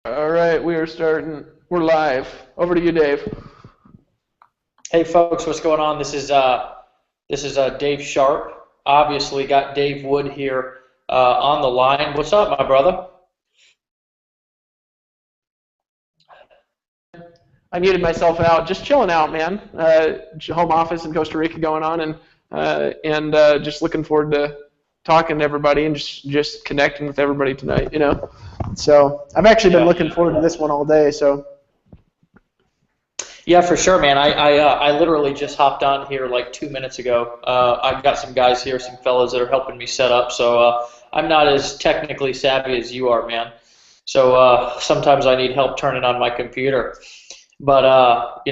All right, we are starting. We're live. Over to you, Dave. Hey folks, what's going on? This is Dave Sharpe. Obviously got Dave Wood here on the line. What's up, my brother? I muted myself out, just chilling out, man. Home office in Costa Rica going on, and just looking forward to talking to everybody and just connecting with everybody tonight. So I've actually been Yeah. looking forward to this one all day. So Yeah, for sure, man. I literally just hopped on here like 2 minutes ago. I've got some guys here, some fellas that are helping me set up. So I'm not as technically savvy as you are, man. So sometimes I need help turning on my computer. But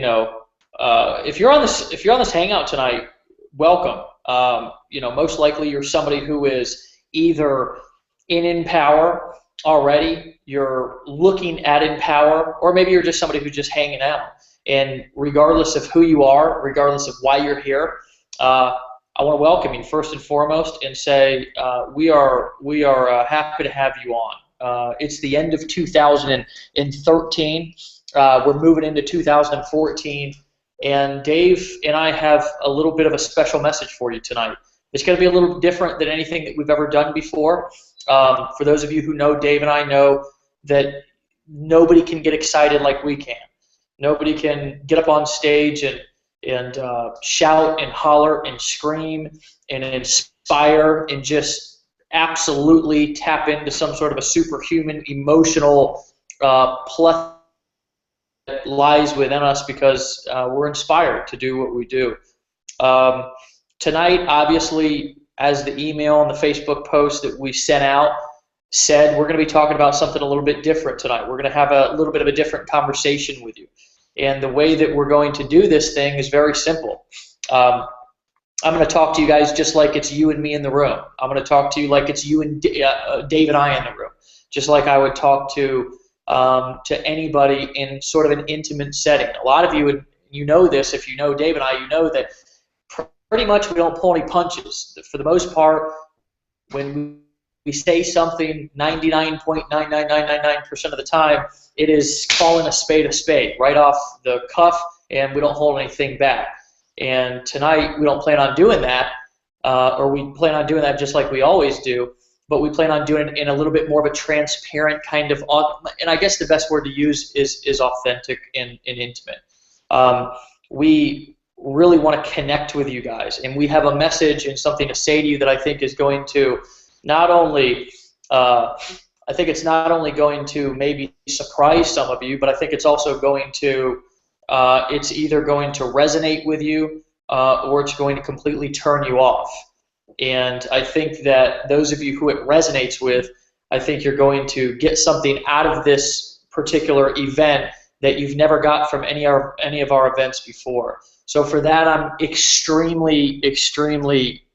if you're on this Hangout tonight, welcome. Most likely you're somebody who is either in Empower already, you're looking at Empower, or maybe you're just somebody who's just hanging out. And regardless of who you are, regardless of why you're here, I want to welcome you first and foremost and say we are happy to have you on. It's the end of 2013. We're moving into 2014, and Dave and I have a little bit of a special message for you tonight. It's going to be a little different than anything that we've ever done before. For those of you who know Dave and I know that nobody can get excited like we can. Nobody can get up on stage and shout and holler and scream and inspire and just absolutely tap into some sort of a superhuman emotional plethora that lies within us because we're inspired to do what we do. Um, Tonight, obviously, as the email and the Facebook post that we sent out said, we're going to be talking about something a little bit different tonight. We're going to have a little bit of a different conversation with you. And the way that we're going to do this thing is very simple. I'm going to talk to you guys just like it's you and me in the room. I'm going to talk to you like it's you and Dave and I in the room, just like I would talk to anybody in sort of an intimate setting. A lot of you, you know this, if you know Dave and I, you know that pretty much we don't pull any punches. For the most part, when we say something 99.99999% of the time, it is calling a spade, right off the cuff, and we don't hold anything back. And tonight, we don't plan on doing that, or we plan on doing that just like we always do, but we plan on doing it in a little bit more of a transparent kind of, and I guess the best word to use is authentic and intimate. We really want to connect with you guys, and we have a message and something to say to you that I think is going to not only I think it's not only going to maybe surprise some of you, but I think it's also going to it's either going to resonate with you or it's going to completely turn you off. And I think that those of you who it resonates with, I think you're going to get something out of this particular event that you've never got from any of our events before. So for that, I'm extremely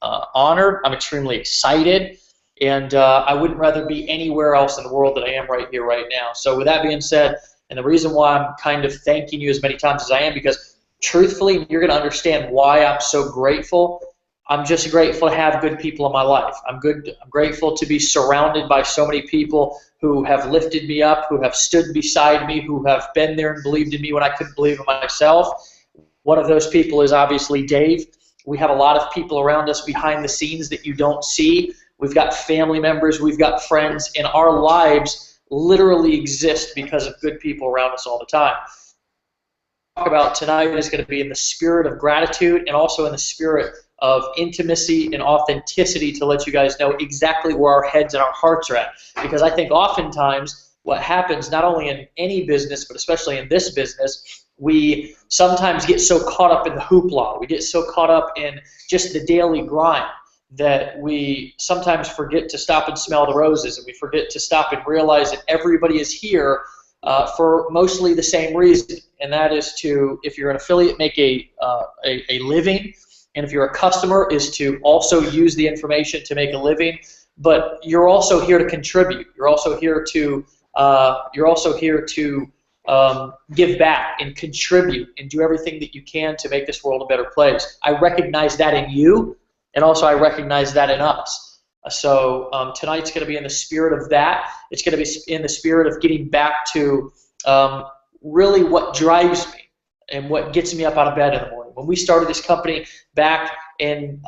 honored. I'm extremely excited, and I wouldn't rather be anywhere else in the world than I am right here, right now. So with that being said, and the reason why I'm kind of thanking you as many times as I am, because truthfully, you're going to understand why I'm so grateful. I'm just grateful to have good people in my life. I'm grateful to be surrounded by so many people who have lifted me up, who have stood beside me, who have been there and believed in me when I couldn't believe in myself. One of those people is obviously Dave. We have a lot of people around us behind the scenes that you don't see. We've got family members, we've got friends, and our lives literally exist because of good people around us all the time. Talk about tonight is going to be in the spirit of gratitude and also in the spirit of intimacy and authenticity to let you guys know exactly where our heads and our hearts are at. Because I think oftentimes what happens, not only in any business, but especially in this business, we sometimes get so caught up in the hoopla, we get so caught up in just the daily grind that we sometimes forget to stop and smell the roses, and we forget to stop and realize that everybody is here for mostly the same reason, and that is to, if you're an affiliate, make a living, and if you're a customer, is to also use the information to make a living. But you're also here to contribute. You're also here to give back and contribute and do everything that you can to make this world a better place. I recognize that in you, and also I recognize that in us. Tonight's going to be in the spirit of that. It's going to be in the spirit of getting back to really what drives me and what gets me up out of bed in the morning. When we started this company back in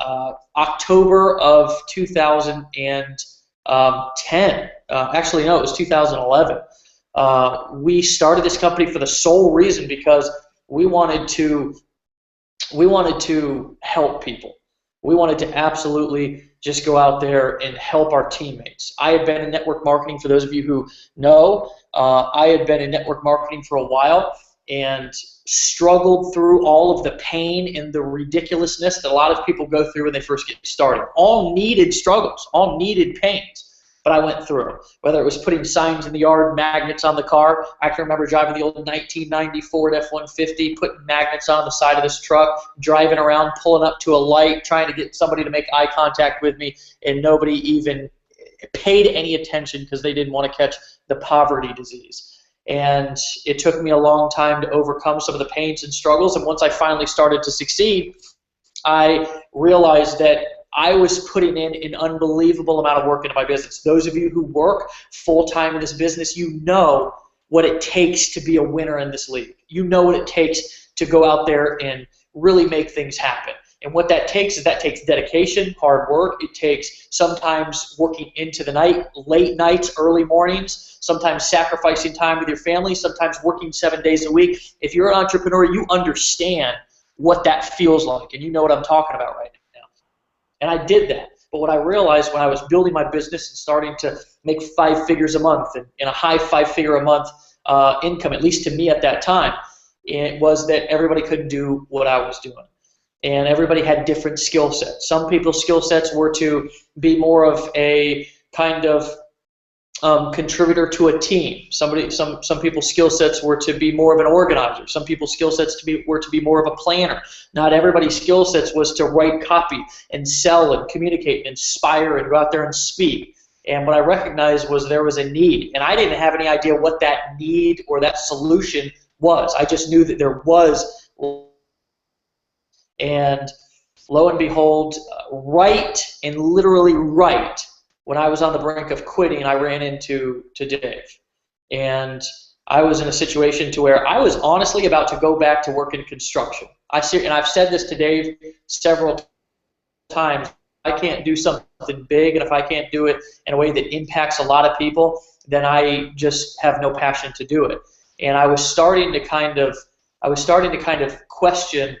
October of 2010, actually no, it was 2011. We started this company for the sole reason because we wanted to help people. We wanted to absolutely just go out there and help our teammates. I had been in network marketing, for those of you who know, I had been in network marketing for a while and struggled through all of the pain and the ridiculousness that a lot of people go through when they first get started. All needed struggles, all needed pains. But I went through, whether it was putting signs in the yard, magnets on the car. I can remember driving the old 1990 Ford F-150, putting magnets on the side of this truck, driving around, pulling up to a light, trying to get somebody to make eye contact with me, and nobody even paid any attention because they didn't want to catch the poverty disease. And it took me a long time to overcome some of the pains and struggles, and once I finally started to succeed, I realized that I was putting in an unbelievable amount of work into my business. Those of you who work full-time in this business, you know what it takes to be a winner in this league. You know what it takes to go out there and really make things happen. And what that takes is dedication, hard work. It takes sometimes working into the night, late nights, early mornings, sometimes sacrificing time with your family, sometimes working 7 days a week. If you're an entrepreneur, you understand what that feels like, and you know what I'm talking about right now. And I did that. But what I realized when I was building my business and starting to make 5 figures a month and a high 5-figure a month income, at least to me at that time, it was that everybody couldn't do what I was doing. And everybody had different skill sets. Some people's skill sets were to be more of a kind of contributor to a team. Some people's skill sets were to be more of an organizer. Some people's skill sets were to be more of a planner. Not everybody's skill sets was to write copy and sell and communicate and inspire and go out there and speak. And what I recognized was there was a need, and I didn't have any idea what that need or that solution was. I just knew that there was. And lo and behold, literally right when I was on the brink of quitting, I ran into Dave. And I was in a situation to where I was honestly about to go back to work in construction. And I've said this to Dave several times. I can't do something big, and if I can't do it in a way that impacts a lot of people, then I just have no passion to do it. And I was starting to kind of question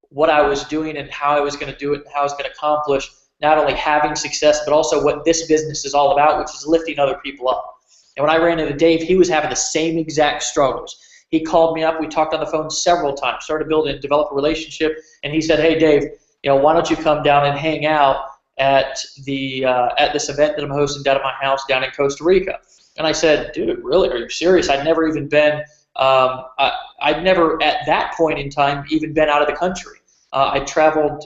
what I was doing and how I was going to do it and how I was going to accomplish not only having success, but also what this business is all about, which is lifting other people up. And when I ran into Dave, he was having the same exact struggles. He called me up. We talked on the phone several times, started building and develop a relationship, and he said, "Hey, Dave, why don't you come down and hang out at this event that I'm hosting down at my house down in Costa Rica?" And I said, "Dude, really? Are you serious? I'd never even been. I'd never at that point in time even been out of the country. I traveled,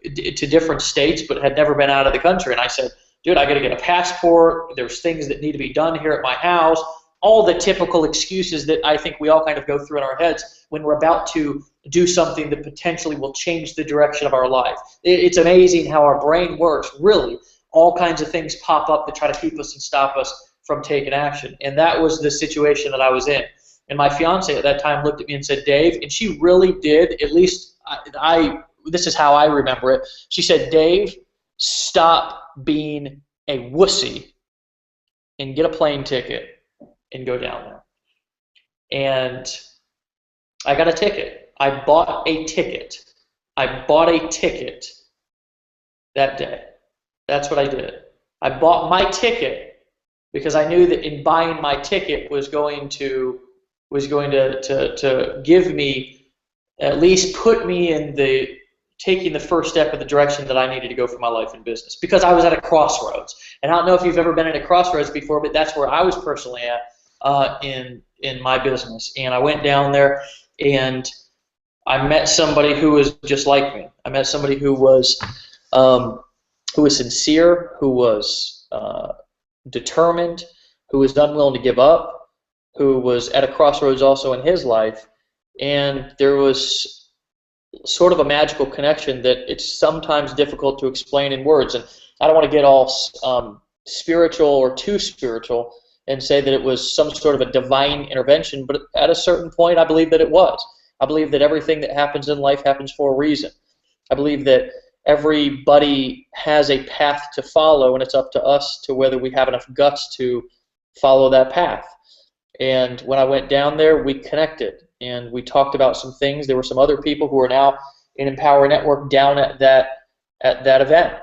to different states, but had never been out of the country." And I said, "Dude, I got to get a passport. There's things that need to be done here at my house." All the typical excuses that I think we all kind of go through in our heads when we're about to do something that potentially will change the direction of our life. It's amazing how our brain works. Really, all kinds of things pop up that try to keep us and stop us from taking action. And that was the situation that I was in. And my fiance at that time looked at me and said, "Dave," and she really did, at least this is how I remember it. She said, "Dave, stop being a wussy and get a plane ticket and go down there." And I got a ticket. I bought a ticket. That day. That's what I did. I bought my ticket because I knew that in buying my ticket was going to give me, at least put me in taking the first step in the direction that I needed to go for my life and business, because I was at a crossroads. And I don't know if you've ever been at a crossroads before, but that's where I was personally at in my business. And I went down there and I met somebody who was just like me. I met somebody who was sincere, who was determined, who was unwilling to give up, who was at a crossroads also in his life. And there was sort of a magical connection that it's sometimes difficult to explain in words. And I don't want to get all spiritual or too spiritual and say that it was some sort of a divine intervention, but at a certain point I believe that it was. I believe that everything that happens in life happens for a reason. I believe that everybody has a path to follow, and it's up to us to whether we have enough guts to follow that path. And when I went down there, we connected, and we talked about some things. There were some other people who are now in Empower Network down at that event.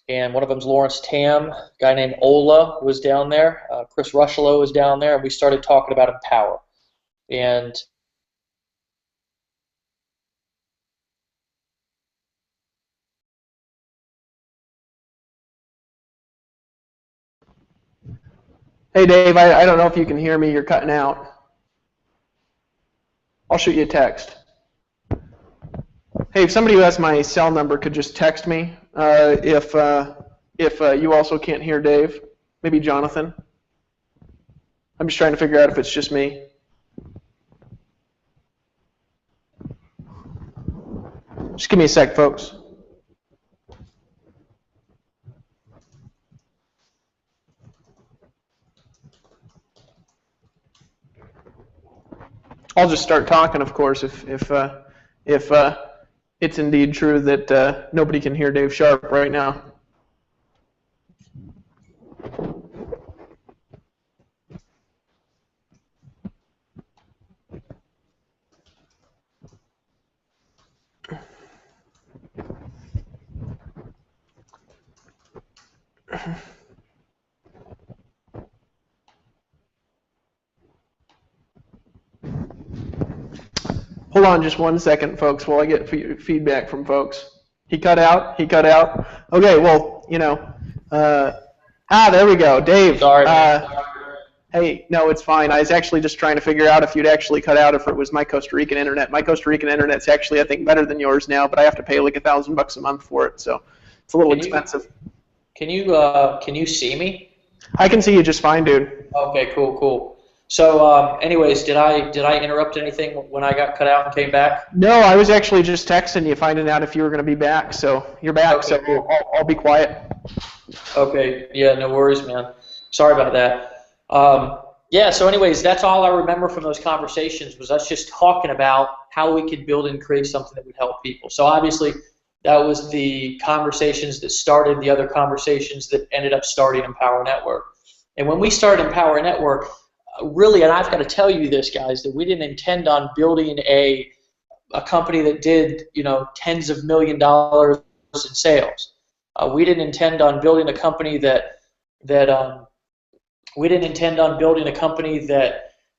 And one of them's Lawrence Tam, a guy named Ola was down there, Chris Rushlow was down there, and we started talking about Empower. And Hey, Dave, I don't know if you can hear me. You're cutting out. I'll shoot you a text. Hey, if somebody who has my cell number could just text me if you also can't hear Dave. Maybe Jonathan. I'm just trying to figure out if it's just me. Just give me a sec, folks. I'll just start talking, of course, if it's indeed true that nobody can hear Dave Sharpe right now. Hold on just 1 second, folks, while I get feedback from folks. He cut out. He cut out. Okay, well, you know. There we go. Dave. Sorry. Hey, no, it's fine. I was actually just trying to figure out if you'd actually cut out if it was my Costa Rican internet. My Costa Rican internet's actually, I think, better than yours now, but I have to pay like $1,000 a month for it, so it's a little expensive. Can you see me? I can see you just fine, dude. Okay, cool. So, anyways, did I interrupt anything when I got cut out and came back? No, I was actually just texting you, finding out if you were going to be back. So you're back. Okay, so cool. I'll be quiet. Okay. Yeah, no worries, man. Sorry about that. Yeah. So, anyways, that's all I remember from those conversations was us just talking about how we could build and create something that would help people. So obviously, that was the conversations that started the other conversations that ended up starting Empower Network. And when we started Empower Network, really, and I've got to tell you this, guys, that we didn't intend on building a company that did, tens of $millions in sales. We didn't intend on building a company that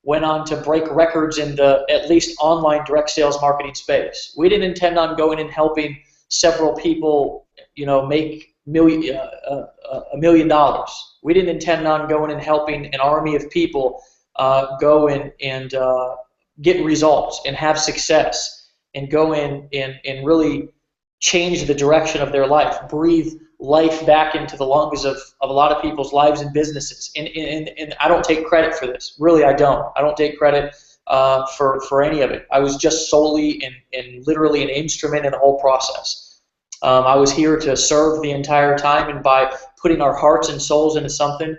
went on to break records in the at least online direct sales marketing space. We didn't intend on going and helping several people, make $1 million. We didn't intend on going and helping an army of people go and get results and have success and go in and really change the direction of their life, breathe life back into the lungs of a lot of people's lives and businesses. And I don't take credit for this. Really, I don't. I don't take credit for any of it. I was just solely and literally an instrument in the whole process. I was here to serve the entire time, and by putting our hearts and souls into something,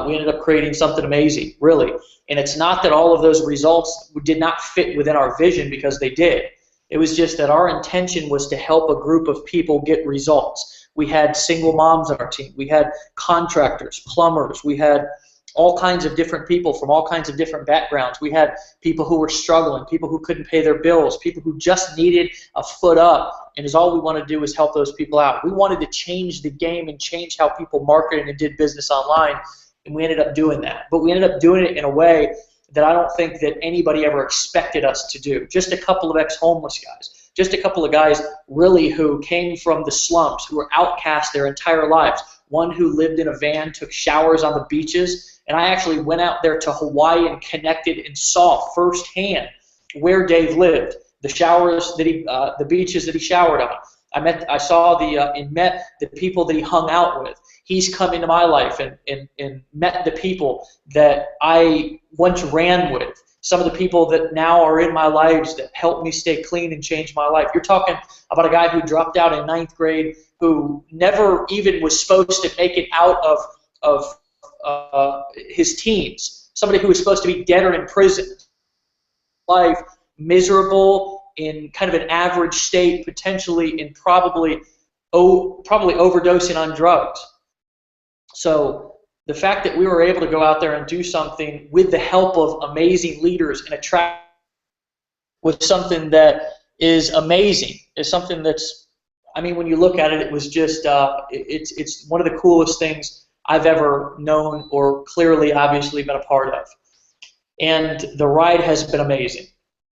we ended up creating something amazing, really. And it's not that all of those results did not fit within our vision, because they did. It was just that our intention was to help a group of people get results. We had single moms on our team. We had contractors, plumbers. We had all kinds of different people from all kinds of different backgrounds. We had people who were struggling, people who couldn't pay their bills, people who just needed a foot up, and all we wanted to do was help those people out. We wanted to change the game and change how people marketed and did business online, and we ended up doing that. But we ended up doing it in a way that I don't think that anybody ever expected us to do. Just a couple of ex-homeless guys, just a couple of guys really who came from the slums, who were outcast their entire lives. One who lived in a van, took showers on the beaches, and I actually went out there to Hawaii and connected and saw firsthand where Dave lived, the showers that the beaches that he showered on. I met the people that he hung out with. He's come into my life and met the people that I once ran with. some of the people that now are in my lives that helped me stay clean and change my life. You're talking about a guy who dropped out in 9th grade, who never even was supposed to make it out of his teens. Somebody who was supposed to be dead or in prison. Life miserable, in kind of an average state, potentially in probably overdosing on drugs. So the fact that we were able to go out there and do something with the help of amazing leaders and attract was something that is amazing. It's something that's, I mean, when you look at it, it was just, it's one of the coolest things I've ever known or clearly, obviously, been a part of. And the ride has been amazing.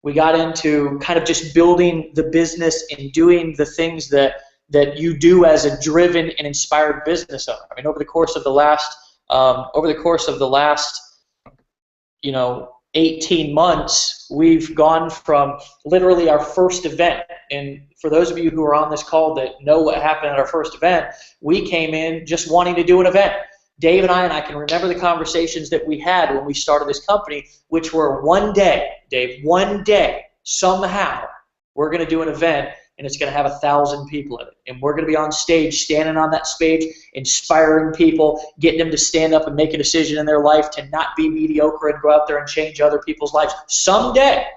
We got into kind of just building the business and doing the things that you do as a driven and inspired business owner. I mean, over the course of the last, 18 months, we've gone from literally our first event. And for those of you who are on this call that know what happened at our first event, we came in just wanting to do an event. Dave and I can remember the conversations that we had when we started this company, which were one day, Dave, one day, somehow, we're going to do an event and it's going to have 1,000 people in it. And we're going to be on stage, standing on that stage, inspiring people, getting them to stand up and make a decision in their life to not be mediocre and go out there and change other people's lives. Someday,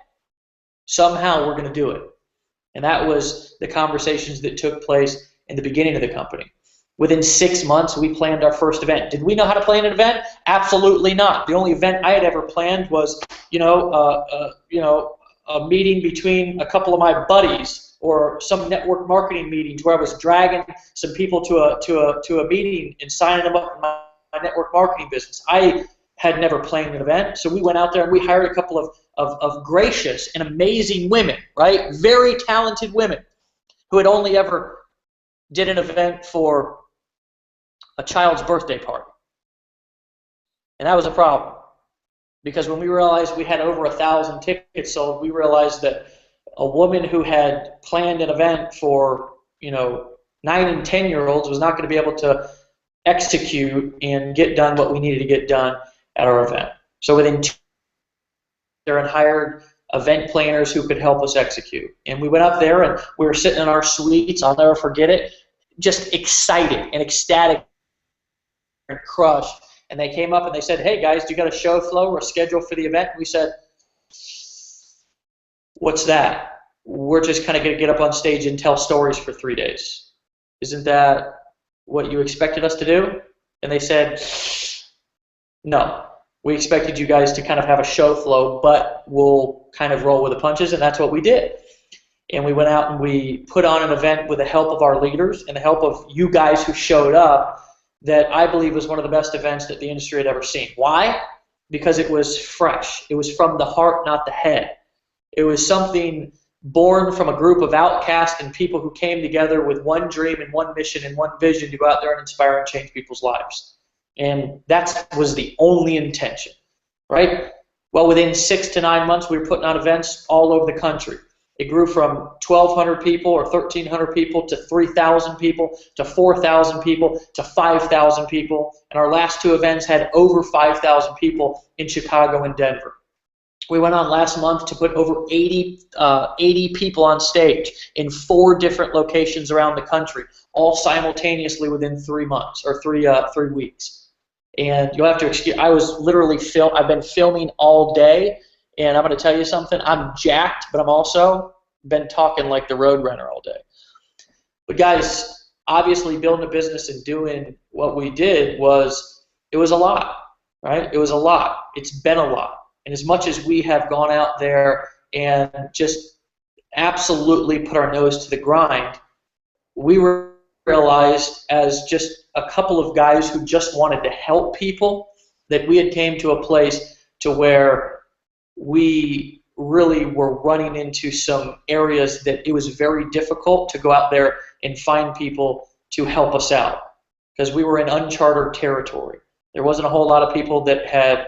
somehow, we're going to do it. And that was the conversations that took place in the beginning of the company. Within 6 months, we planned our first event. Did we know how to plan an event? Absolutely not. The only event I had ever planned was, a meeting between a couple of my buddies, or some network marketing meetings where I was dragging some people to a meeting and signing them up in my network marketing business. I had never planned an event, so we went out there and we hired a couple of gracious and amazing women, right? Very talented women who had only ever did an event for a child's birthday party. And that was a problem, because when we realized we had over 1,000 tickets sold, we realized that a woman who had planned an event for 9 and 10-year-olds was not going to be able to execute and get done what we needed to get done at our event. So within 2 years, we hired event planners who could help us execute. And we went up there and we were sitting in our suites, I'll never forget it, just excited and ecstatic and crushed. And they came up and they said, "Hey guys, do you got a show flow or a schedule for the event?" And we said, "What's that?" "We're just kind of going to get up on stage and tell stories for 3 days. Isn't that what you expected us to do?" And they said, "No, we expected you guys to kind of have a show flow, but we'll kind of roll with the punches," and that's what we did. And we went out and we put on an event with the help of our leaders and the help of you guys who showed up that I believe was one of the best events that the industry had ever seen. Why? Because it was fresh. It was from the heart, not the head. It was something born from a group of outcasts and people who came together with one dream and one mission and one vision to go out there and inspire and change people's lives. And that was the only intention, right? Well, within 6 to 9 months, we were putting on events all over the country. It grew from 1,200 people or 1,300 people to 3,000 people to 4,000 people to 5,000 people. And our last 2 events had over 5,000 people in Chicago and Denver. We went on last month to put over 80 people on stage in 4 different locations around the country, all simultaneously within 3 months or 3 weeks. And you'll have to excuse, I was literally I've been filming all day, and I'm going to tell you something, I'm jacked, but I'm also been talking like the Roadrunner all day. But guys, obviously building a business and doing what we did it was a lot, right? It was a lot. It's been a lot. And as much as we have gone out there and just absolutely put our nose to the grind, we realized as just a couple of guys who just wanted to help people that we had came to a place to where we really were running into some areas that it was very difficult to go out there and find people to help us out, because we were in uncharted territory. There wasn't a whole lot of people that had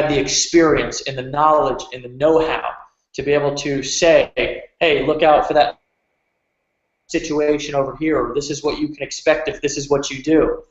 the experience and the knowledge and the know-how to be able to say, "Hey, look out for that situation over here," or "This is what you can expect if this is what you do."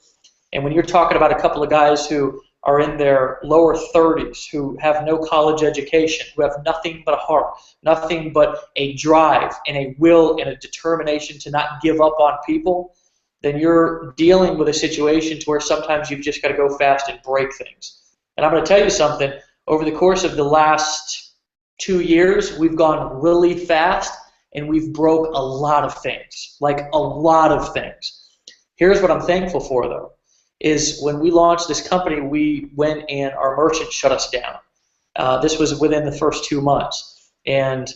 And when you're talking about a couple of guys who are in their lower 30s who have no college education, who have nothing but a heart, nothing but a drive and a will and a determination to not give up on people, then you're dealing with a situation to where sometimes you've just got to go fast and break things. And I'm going to tell you something, over the course of the last 2 years, we've gone really fast and we've broke a lot of things, like a lot of things. Here's what I'm thankful for, though, is when we launched this company, we went and our merchant shut us down. This was within the first 2 months. And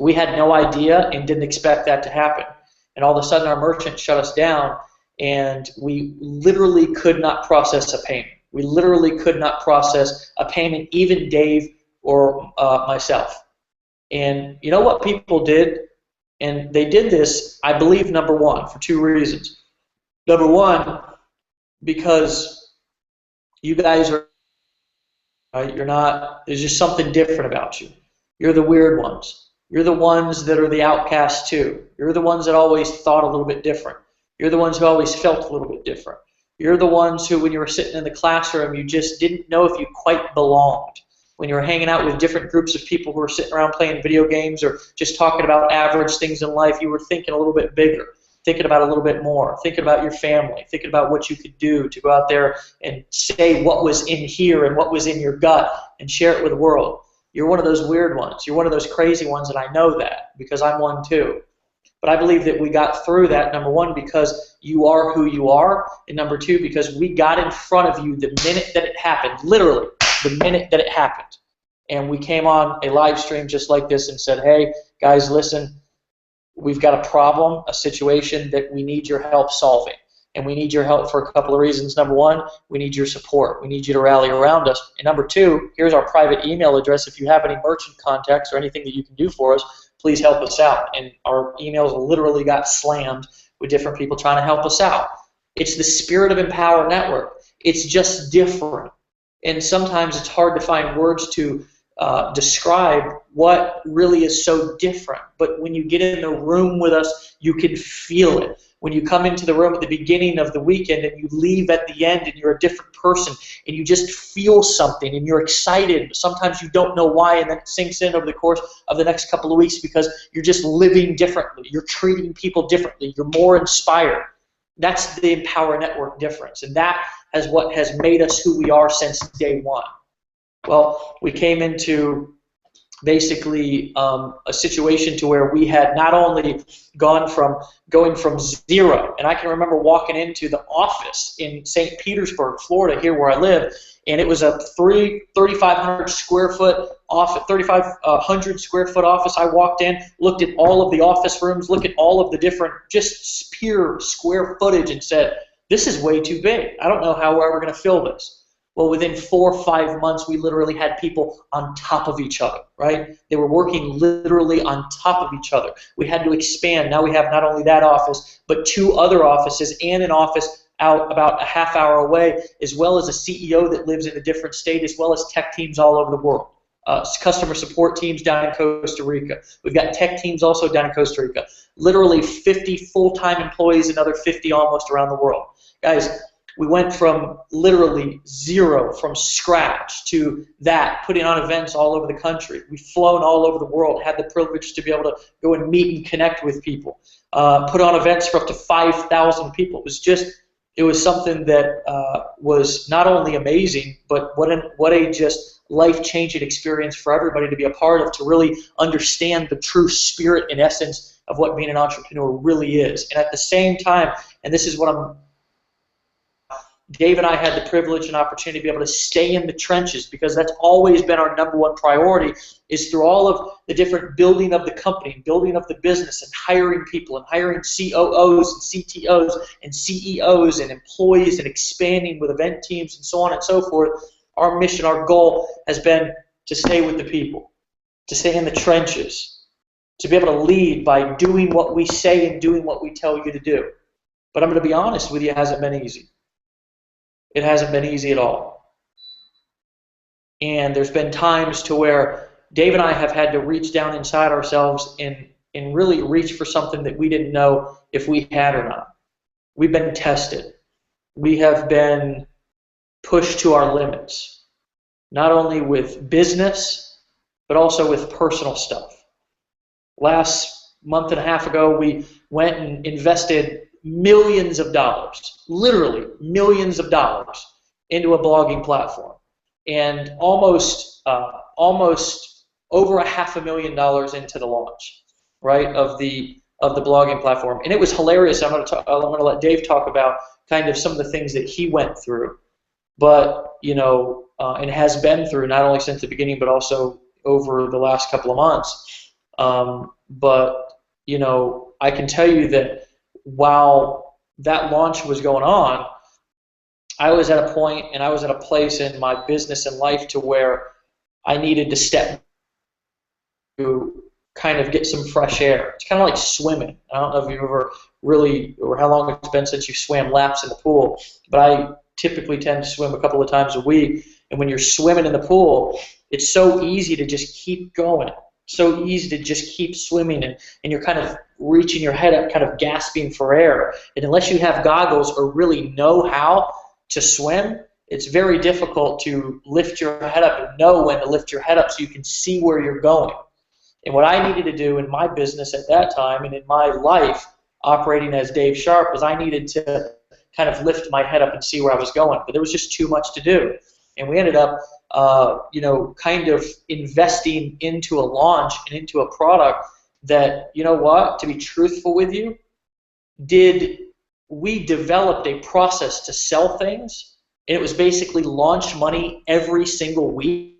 we had no idea and didn't expect that to happen. And all of a sudden, our merchant shut us down, and we literally could not process a payment. We literally could not process a payment, even Dave or myself. And you know what people did? And they did this, I believe, number one, for 2 reasons. Number one, because you guys are, you're not, there's just something different about you. You're the weird ones. You're the ones that are the outcasts too. You're the ones that always thought a little bit different. You're the ones who always felt a little bit different. You're the ones who, when you were sitting in the classroom, you just didn't know if you quite belonged. When you were hanging out with different groups of people who were sitting around playing video games or just talking about average things in life, you were thinking a little bit bigger, thinking about a little bit more, thinking about your family, thinking about what you could do to go out there and say what was in here and what was in your gut and share it with the world. You're one of those weird ones. You're one of those crazy ones, and I know that because I'm one too. But I believe that we got through that, number one, because you are who you are, and number two, because we got in front of you the minute that it happened, literally the minute that it happened. And we came on a live stream just like this and said, hey, guys, listen, we've got a problem, a situation that we need your help solving. And we need your help for a couple of reasons. Number one, we need your support. We need you to rally around us. And number two, here's our private email address. If you have any merchant contacts or anything that you can do for us, please help us out. And our emails literally got slammed with different people trying to help us out. It's the spirit of Empower Network. It's just different. And sometimes it's hard to find words to describe what really is so different. But when you get in the room with us, you can feel it. When you come into the room at the beginning of the weekend and you leave at the end and you're a different person and you just feel something and you're excited. Sometimes you don't know why, and then it sinks in over the course of the next couple of weeks because you're just living differently. You're treating people differently. You're more inspired. That's the Empower Network difference, and that is what has made us who we are since day one. Well, we came into basically a situation to where we had not only going from zero, and I can remember walking into the office in St. Petersburg, Florida, here where I live, and it was a 3,500 square foot office, 3,500 square foot office. I walked in, looked at all of the office rooms, looked at all of the different just pure square footage, and said, "This is way too big. I don't know how we're ever going to fill this." Well, within 4 or 5 months, we literally had people on top of each other, right? They were working literally on top of each other. We had to expand. Now we have not only that office, but 2 other offices and an office out about a half hour away, as well as a CEO that lives in a different state, as well as tech teams all over the world. Customer support teams down in Costa Rica. We've got tech teams also down in Costa Rica. Literally 50 full-time employees, another 50 almost around the world. Guys, we went from literally zero, from scratch, to that, putting on events all over the country. We've flown all over the world, had the privilege to be able to go and meet and connect with people, put on events for up to 5,000 people. It was something that was not only amazing, but what a just life-changing experience for everybody to be a part of, to really understand the true spirit and essence of what being an entrepreneur really is. And at the same time, and this is what Dave and I had the privilege and opportunity to be able to stay in the trenches, because that's always been our number one priority, is through all of the different building of the company, building of the business, and hiring people, and hiring COOs and CTOs and CEOs and employees, and expanding with event teams and so on and so forth. Our mission, our goal has been to stay with the people, to stay in the trenches, to be able to lead by doing what we say and doing what we tell you to do. But I'm going to be honest with you, it hasn't been easy. It hasn't been easy at all. And there's been times to where Dave and I have had to reach down inside ourselves and really reach for something that we didn't know if we had or not. We've been tested. We have been push to our limits, not only with business, but also with personal stuff. Last month and a half ago, we went and invested millions of dollars, literally millions of dollars, into a blogging platform, and almost over $500,000 into the launch, right, of the blogging platform. And it was hilarious. I'm going to let Dave talk about kind of some of the things that he went through, but and has been through, not only since the beginning, but also over the last couple of months. But I can tell you that while that launch was going on, I was at a point and I was at a place in my business and life to where I needed to step to kind of get some fresh air. It's kind of like swimming. I don't know if you've ever really, or how long it's been since you swam laps in the pool, but I typically tend to swim a couple of times a week. And when you're swimming in the pool, it's so easy to just keep going. So easy to just keep swimming, and you're kind of reaching your head up, kind of gasping for air. And unless you have goggles or really know how to swim, it's very difficult to lift your head up and know when to lift your head up so you can see where you're going. And what I needed to do in my business at that time and in my life operating as Dave Sharpe was I needed to kind of lift my head up and see where I was going. But there was just too much to do. And we ended up kind of investing into a launch and into a product that, to be truthful with you, we developed a process to sell things, and it was basically launch money every single week.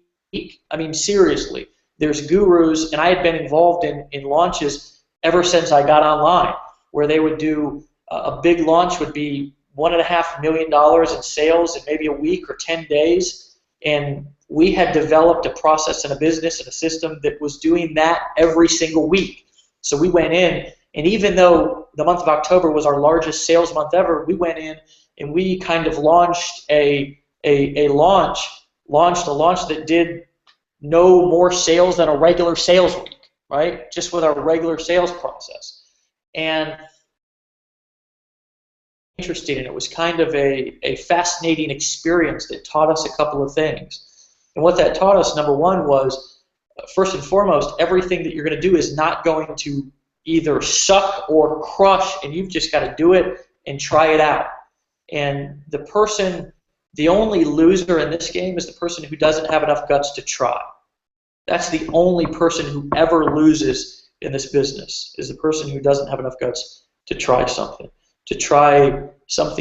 I mean, seriously, there's gurus, and I had been involved in launches ever since I got online, where they would do a big launch would be $1.5 million in sales in maybe a week or 10 days, and we had developed a process and a business and a system that was doing that every single week. So we went in, and even though the month of October was our largest sales month ever, we went in and we kind of launched a launch that did no more sales than a regular sales week, right? Just with our regular sales process. And interesting, and it was kind of a fascinating experience that taught us a couple of things. And what that taught us, number one, was first and foremost, everything that you're going to do is not going to either suck or crush, and you've just got to do it and try it out. And the only loser in this game is the person who doesn't have enough guts to try. That's the only person who ever loses in this business, is the person who doesn't have enough guts to try something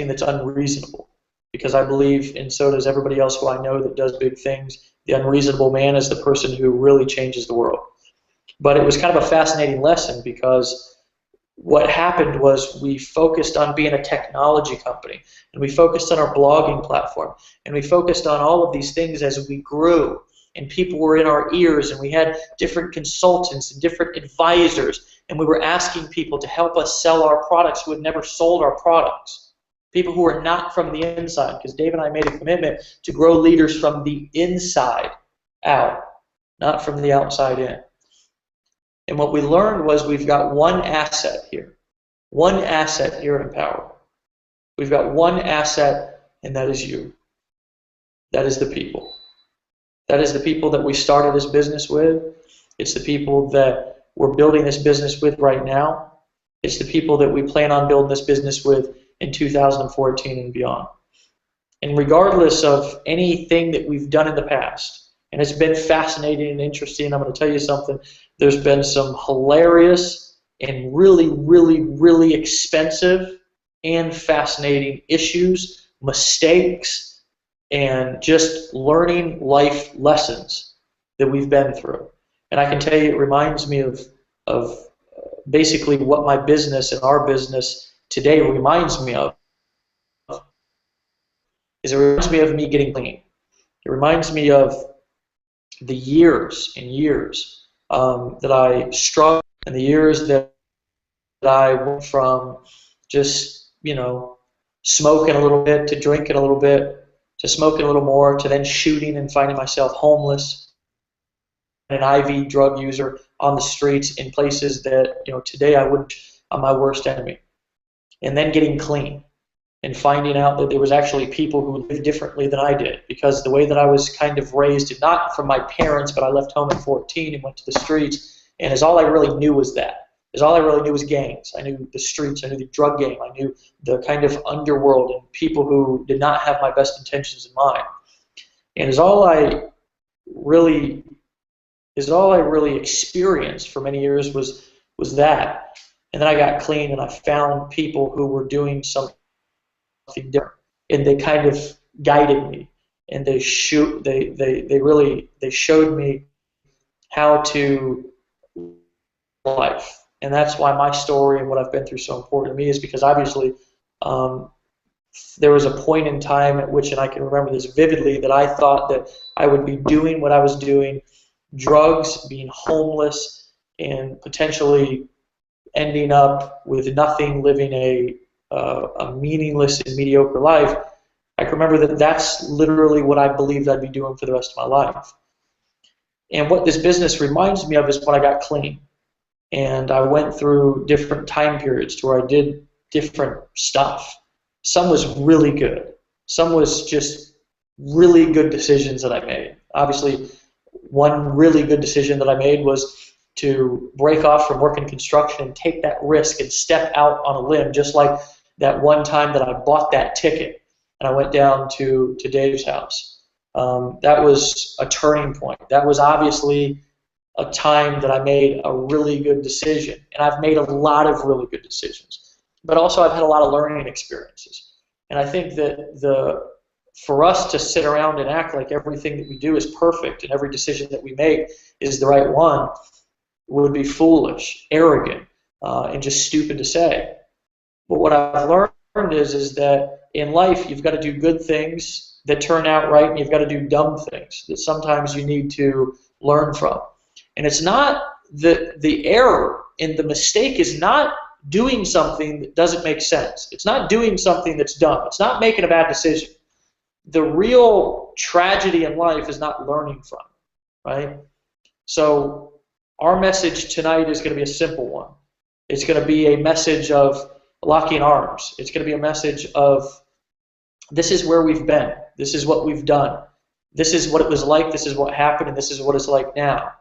that's unreasonable. Because I believe, and so does everybody else who I know that does big things, the unreasonable man is the person who really changes the world. But it was kind of a fascinating lesson, because what happened was we focused on being a technology company, and we focused on our blogging platform, and we focused on all of these things as we grew, and people were in our ears, and we had different consultants and different advisors, and we were asking people to help us sell our products who had never sold our products. People who are not from the inside, because Dave and I made a commitment to grow leaders from the inside out, not from the outside in. And what we learned was we've got one asset here at Empower. We've got one asset, and that is you. That is the people. That is the people that we started this business with. It's the people that we're building this business with right now. It's the people that we plan on building this business with in 2014 and beyond. And regardless of anything that we've done in the past, and it's been fascinating and interesting, I'm going to tell you something, there's been some hilarious and really, really, really expensive and fascinating issues, mistakes, and just learning life lessons that we've been through. And I can tell you it reminds me of basically what my business and our business today reminds me of, is it reminds me of me getting clean. It reminds me of the years and years that I struggled, and the years that I went from just, smoking a little bit to drinking a little bit to smoking a little more to then shooting and finding myself homeless, an IV drug user on the streets in places that, today I wouldn't, I'm my worst enemy. And then getting clean and finding out that there was actually people who lived differently than I did, because the way that I was kind of raised, not from my parents, but I left home at 14 and went to the streets, and as all I really knew was that. As all I really knew was gangs. I knew the streets, I knew the drug game, I knew the kind of underworld and people who did not have my best intentions in mind. And is all I really experienced for many years was that. And then I got clean and I found people who were doing something different, and they kind of guided me, and they showed me how to life. And that's why my story and what I've been through is so important to me, is because obviously there was a point in time at which, and I can remember this vividly, that I thought that I would be doing what I was doing, drugs, being homeless, and potentially ending up with nothing, living a meaningless and mediocre life. I can remember that that's literally what I believed I'd be doing for the rest of my life. And what this business reminds me of is when I got clean. And I went through different time periods to where I did different stuff. Some was really good. Some was just really good decisions that I made. Obviously, one really good decision that I made was to break off from working construction and take that risk and step out on a limb, just like that one time that I bought that ticket and I went down to Dave's house. That was a turning point. That was obviously a time that I made a really good decision. And I've made a lot of really good decisions. But also I've had a lot of learning experiences. And I think that for us to sit around and act like everything that we do is perfect and every decision that we make is the right one would be foolish, arrogant, and just stupid to say. But what I've learned is that in life you've got to do good things that turn out right, and you've got to do dumb things that sometimes you need to learn from. And it's not the error and the mistake is not doing something that doesn't make sense. It's not doing something that's dumb. It's not making a bad decision. The real tragedy in life is not learning from it, right? So our message tonight is going to be a simple one. It's going to be a message of locking arms. It's going to be a message of this is where we've been. This is what we've done. This is what it was like. This is what happened, and this is what it's like now.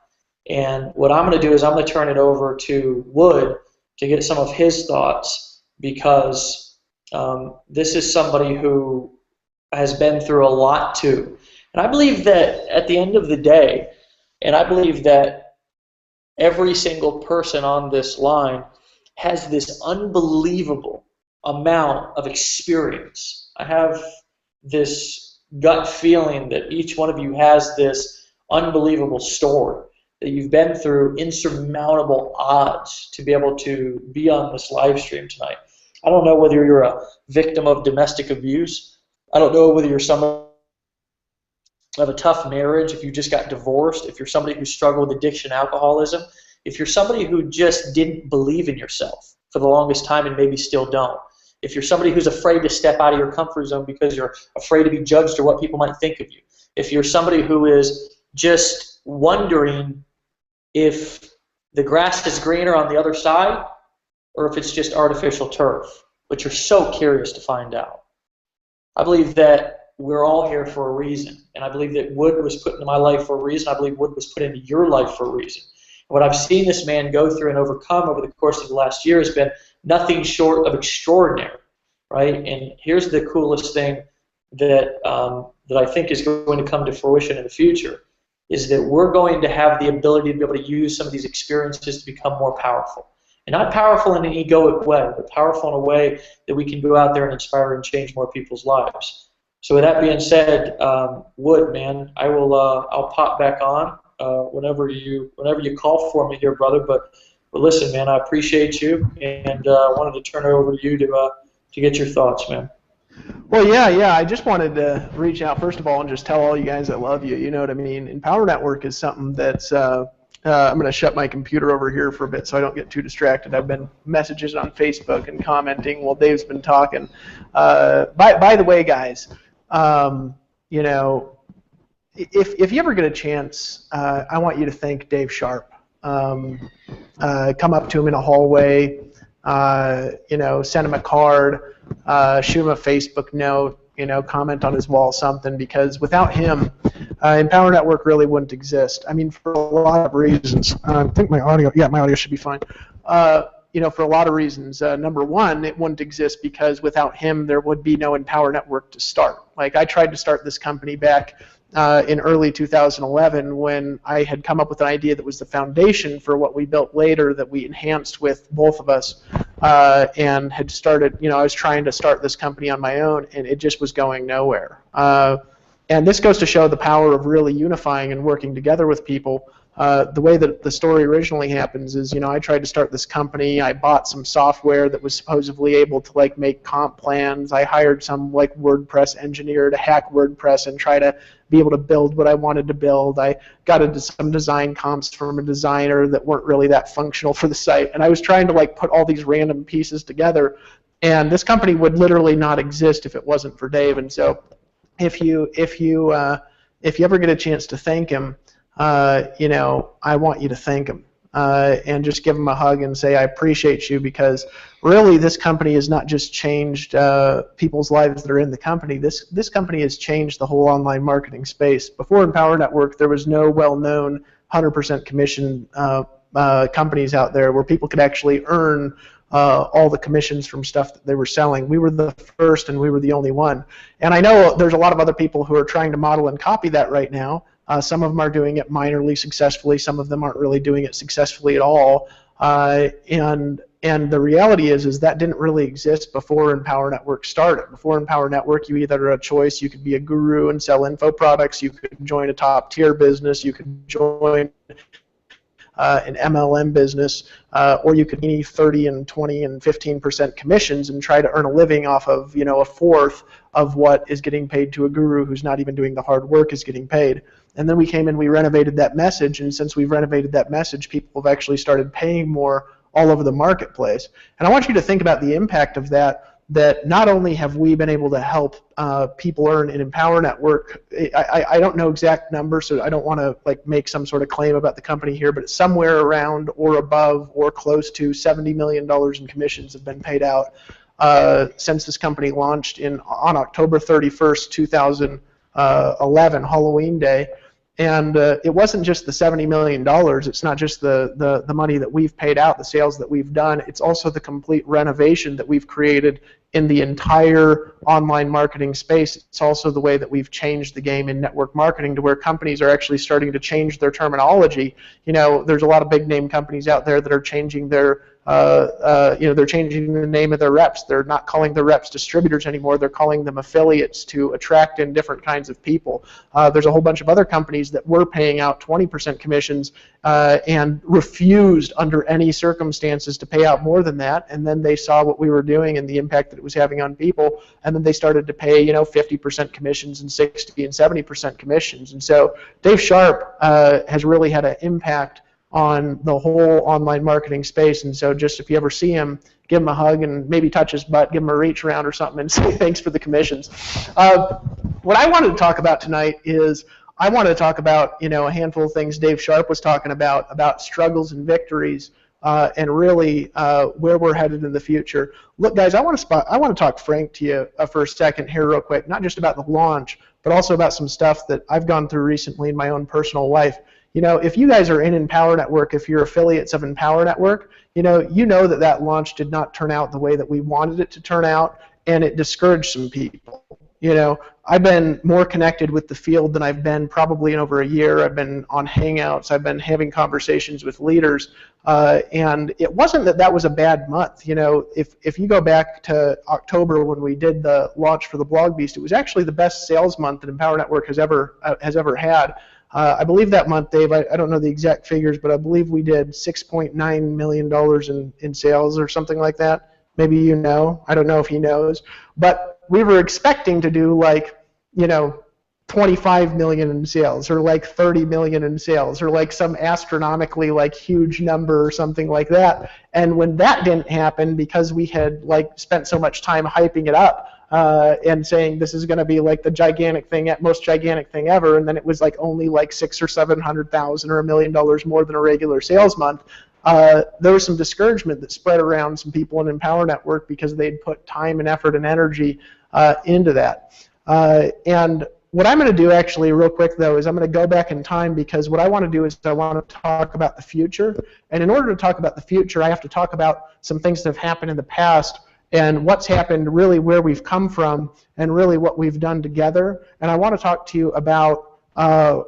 And what I'm going to do is I'm going to turn it over to Wood to get some of his thoughts, because this is somebody who has been through a lot too. And I believe that at the end of the day, and I believe that every single person on this line has this unbelievable amount of experience. I have this gut feeling that each one of you has this unbelievable story, that you've been through insurmountable odds to be able to be on this live stream tonight. I don't know whether you're a victim of domestic abuse. I don't know whether you're someone of a tough marriage, if you just got divorced, if you're somebody who struggled with addiction, alcoholism, if you're somebody who just didn't believe in yourself for the longest time and maybe still don't, if you're somebody who's afraid to step out of your comfort zone because you're afraid to be judged or what people might think of you, if you're somebody who is just wondering if the grass is greener on the other side or if it's just artificial turf, but you're so curious to find out. I believe that we're all here for a reason, and I believe that Wood was put into my life for a reason. I believe Wood was put into your life for a reason. And what I've seen this man go through and overcome over the course of the last year has been nothing short of extraordinary, right? And here's the coolest thing that that I think is going to come to fruition in the future, is that we're going to have the ability to be able to use some of these experiences to become more powerful. And not powerful in an egoic way, but powerful in a way that we can go out there and inspire and change more people's lives. So with that being said, Wood, man, I will I'll pop back on whenever you call for me here, brother. But listen, man, I appreciate you, and I wanted to turn it over to you to get your thoughts, man. Well, yeah. I just wanted to reach out, first of all, and just tell all you guys I love you. You know what I mean? And Power Network is something that's, I'm going to shut my computer over here for a bit so I don't get too distracted. I've been messages on Facebook and commenting while Dave's been talking. By the way, guys, you know, if you ever get a chance, I want you to thank Dave Sharpe. Come up to him in a hallway. you know, send him a card, shoot him a Facebook note, you know, comment on his wall, something, because without him, Empower Network really wouldn't exist. I mean, for a lot of reasons. I think my audio should be fine. You know, for a lot of reasons. Number one, it wouldn't exist because without him, there would be no Empower Network to start. Like, I tried to start this company back in early 2011 when I had come up with an idea that was the foundation for what we built later, that we enhanced with both of us, and had started, you know, I was trying to start this company on my own, and it just was going nowhere. And this goes to show the power of really unifying and working together with people. The way that the story originally happens is, you know, I tried to start this company. I bought some software that was supposedly able to, like, make comp plans. I hired some, like, WordPress engineer to hack WordPress and try to be able to build what I wanted to build. I got some design comps from a designer that weren't really that functional for the site. And I was trying to, like, put all these random pieces together. And this company would literally not exist if it wasn't for Dave. And so if you ever get a chance to thank him, you know, I want you to thank him and just give him a hug and say, I appreciate you, because really this company has not just changed people's lives that are in the company. This company has changed the whole online marketing space. Before Empower Network, there was no well-known 100% commission companies out there where people could actually earn all the commissions from stuff that they were selling. We were the first, and we were the only one. And I know there's a lot of other people who are trying to model and copy that right now. Some of them are doing it minorly successfully. Some of them aren't really doing it successfully at all. And the reality is that didn't really exist before Empower Network started. Before Empower Network, you either had a choice. You could be a guru and sell info products. You could join a top-tier business. You could join an MLM business, or you could be 30 and 20 and 15% commissions and try to earn a living off of, you know, a fourth of what is getting paid to a guru who's not even doing the hard work is getting paid. And then we came in, we renovated that message, and since we've renovated that message, people have actually started paying more all over the marketplace. And I want you to think about the impact of that, that not only have we been able to help people earn in Empower Network, I don't know exact numbers, so I don't want to, like, make some sort of claim about the company here, but it's somewhere around or above or close to $70 million in commissions have been paid out since this company launched on October 31st, 2011, Halloween Day. And it wasn't just the $70 million. It's not just the money that we've paid out, the sales that we've done. It's also the complete renovation that we've created in the entire online marketing space. It's also the way that we've changed the game in network marketing to where companies are actually starting to change their terminology. You know, there's a lot of big name companies out there that are changing their you know, they're changing the name of their reps. They're not calling their reps distributors anymore. They're calling them affiliates to attract in different kinds of people. There's a whole bunch of other companies that were paying out 20% commissions and refused under any circumstances to pay out more than that. And then they saw what we were doing and the impact that it was having on people, and then they started to pay, you know, 50% commissions and 60 and 70% commissions. And so Dave Sharpe has really had an impact on the whole online marketing space. And so just if you ever see him, give him a hug and maybe touch his butt, give him a reach around or something, and say thanks for the commissions. What I wanted to talk about tonight is I wanted to talk about, you know, a handful of things Dave Sharpe was talking about struggles and victories, and really where we're headed in the future. Look, guys, I want to talk frank to you for a second here real quick, not just about the launch, but also about some stuff that I've gone through recently in my own personal life. You know, if you guys are in Empower Network, if you're affiliates of Empower Network, you know that launch did not turn out the way that we wanted it to turn out, and it discouraged some people. You know, I've been more connected with the field than I've been probably in over a year. I've been on Hangouts. I've been having conversations with leaders, and it wasn't that was a bad month. You know, if you go back to October when we did the launch for the Blog Beast, it was actually the best sales month that Empower Network has ever had. I believe that month, Dave, I don't know the exact figures, but I believe we did $6.9 million in sales or something like that. Maybe you know. I don't know if he knows. But we were expecting to do, like, you know, 25 million in sales, or like 30 million in sales, or like some astronomically, like, huge number or something like that. And when that didn't happen, because we had, like, spent so much time hyping it up, and saying this is going to be like the gigantic thing, most gigantic thing ever, and then it was like only like $600,000 or $700,000 or $1 million more than a regular sales month. there was some discouragement that spread around some people in Empower Network because they'd put time and effort and energy into that. And what I'm going to do actually real quick though is I'm going to go back in time, because what I want to do is I want to talk about the future. And in order to talk about the future, I have to talk about some things that have happened in the past and what's happened, really where we've come from and really what we've done together. And I want to talk to you about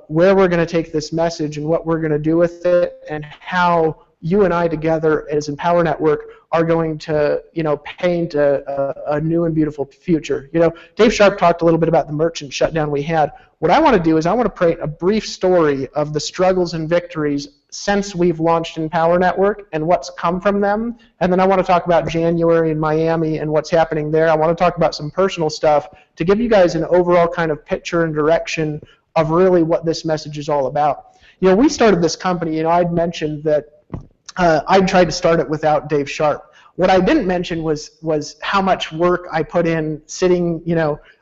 where we're going to take this message and what we're going to do with it, and how you and I together as Empower Network are going to, paint a new and beautiful future. Dave Sharpe talked a little bit about the merchant shutdown we had. What I want to do is I want to paint a brief story of the struggles and victories since we've launched Empower Network and what's come from them. And then I want to talk about January in Miami and what's happening there. I want to talk about some personal stuff to give you guys an overall kind of picture and direction of really what this message is all about. We started this company, I'd mentioned that I tried to start it without Dave Sharpe. What I didn't mention was how much work I put in sitting,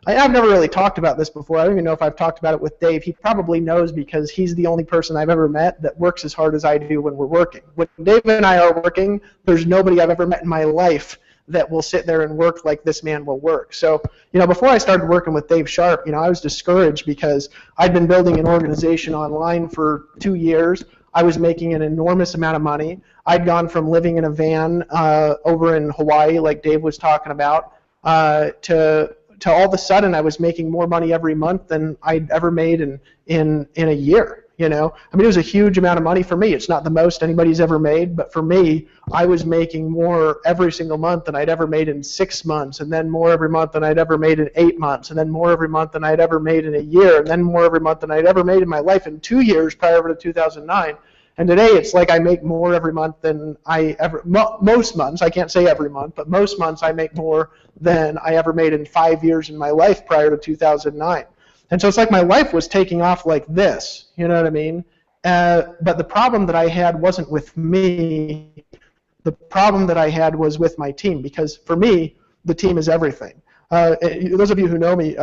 I've never really talked about this before. I don't even know if I've talked about it with Dave. He probably knows, because he's the only person I've ever met that works as hard as I do when we're working. When Dave and I are working, there's nobody I've ever met in my life that will sit there and work like this man will work. So, before I started working with Dave Sharpe, I was discouraged because I'd been building an organization online for 2 years. I was making an enormous amount of money. I'd gone from living in a van over in Hawaii, like Dave was talking about, to all of a sudden I was making more money every month than I'd ever made in a year. It was a huge amount of money for me. It's not the most anybody's ever made, but for me, I was making more every single month than I'd ever made in 6 months, and then more every month than I'd ever made in 8 months, and then more every month than I'd ever made in a year, and then more every month than I'd ever made in my life in 2 years prior to 2009. And today it's like I make more every month than most months, I can't say every month, but most months I make more than I ever made in 5 years in my life prior to 2009. And so it's like my life was taking off like this, you know what I mean? But the problem that I had wasn't with me. The problem that I had was with my team, because for me, the team is everything. Those of you who know me,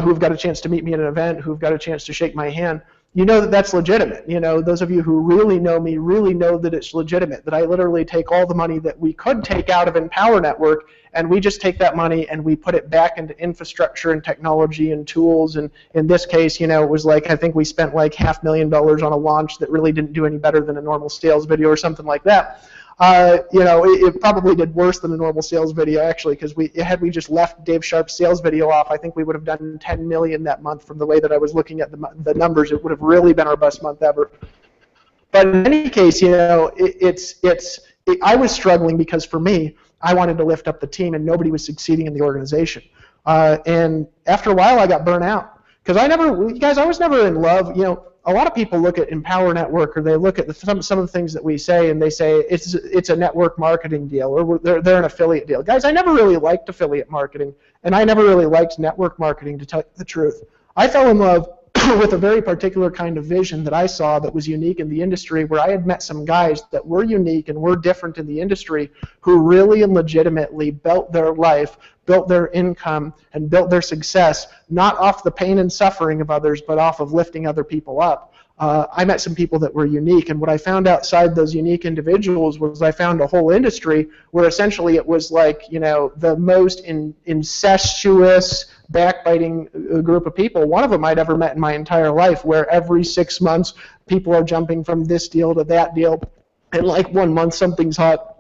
who've got a chance to meet me at an event, who've got a chance to shake my hand, you know that that's legitimate. Those of you who really know me really know that it's legitimate, that I literally take all the money that we could take out of Empower Network, and we just take that money and we put it back into infrastructure and technology and tools. And in this case, it was like, I think we spent like $500,000 on a launch that really didn't do any better than a normal sales video or something like that. It probably did worse than a normal sales video, actually, because had we just left Dave Sharpe's sales video off, I think we would have done 10 million that month. From the way that I was looking at the numbers, it would have really been our best month ever. But in any case, I was struggling because for me, I wanted to lift up the team, and nobody was succeeding in the organization. And after a while, I got burnt out because I was never in love. A lot of people look at Empower Network, or they look at some of the things that we say, and they say it's a network marketing deal, or they're an affiliate deal. Guys, I never really liked affiliate marketing, and I never really liked network marketing, to tell you the truth. I fell in love with a very particular kind of vision that I saw that was unique in the industry, where I had met some guys that were unique and were different in the industry, who really and legitimately built their life, built their income, and built their success, not off the pain and suffering of others, but off of lifting other people up. I met some people that were unique, and what I found outside those unique individuals was I found a whole industry where essentially it was like, the most incestuous, backbiting group of people, one of them I'd ever met in my entire life, where every 6 months people are jumping from this deal to that deal, and like 1 month something's hot,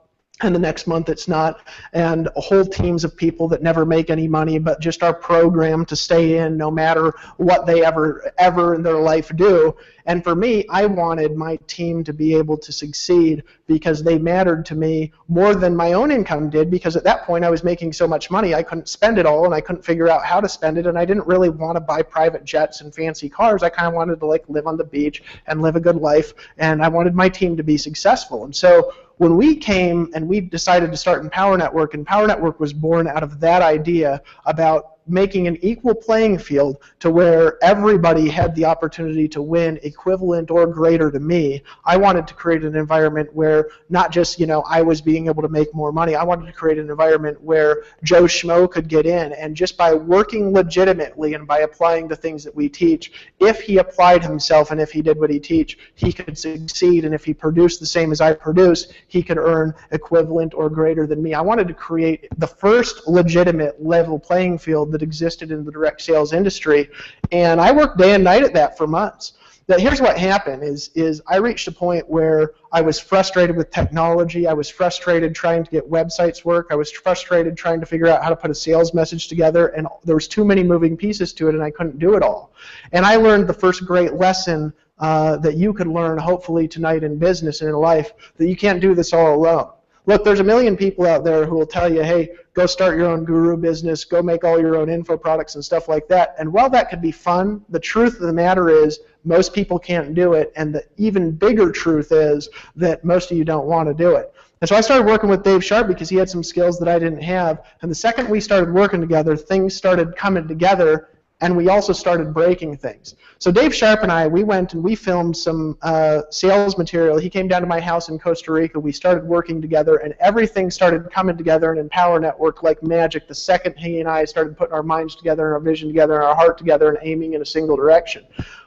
and the next month it's not, and whole teams of people that never make any money but just are programmed to stay in no matter what they ever in their life do. And for me, I wanted my team to be able to succeed because they mattered to me more than my own income did, because at that point I was making so much money I couldn't spend it all, and I couldn't figure out how to spend it, and I didn't really want to buy private jets and fancy cars. I kind of wanted to live on the beach and live a good life, and I wanted my team to be successful. And so when we came and we decided to start Empower Network was born out of that idea about making an equal playing field to where everybody had the opportunity to win equivalent or greater to me. I wanted to create an environment where not just, I was being able to make more money. I wanted to create an environment where Joe Schmo could get in, and just by working legitimately and by applying the things that we teach, if he applied himself and if he did what he teach, he could succeed, and if he produced the same as I produce, he could earn equivalent or greater than me. I wanted to create the first legitimate level playing field that existed in the direct sales industry, and I worked day and night at that for months. Now, here's what happened is I reached a point where I was frustrated with technology. I was frustrated trying to get websites work. I was frustrated trying to figure out how to put a sales message together, and there was too many moving pieces to it, and I couldn't do it all. And I learned the first great lesson that you could learn, hopefully, tonight in business and in life, that you can't do this all alone. Look, there's a million people out there who will tell you, hey, go start your own guru business, go make all your own info products and stuff like that. And while that could be fun, the truth of the matter is most people can't do it, and the even bigger truth is that most of you don't want to do it. And so I started working with Dave Sharpe because he had some skills that I didn't have, and the second we started working together, things started coming together, and we also started breaking things. So Dave Sharpe and I, we went and we filmed some sales material. He came down to my house in Costa Rica. We started working together, and everything started coming together in Empower Network like magic the second he and I started putting our minds together and our vision together and our heart together and aiming in a single direction.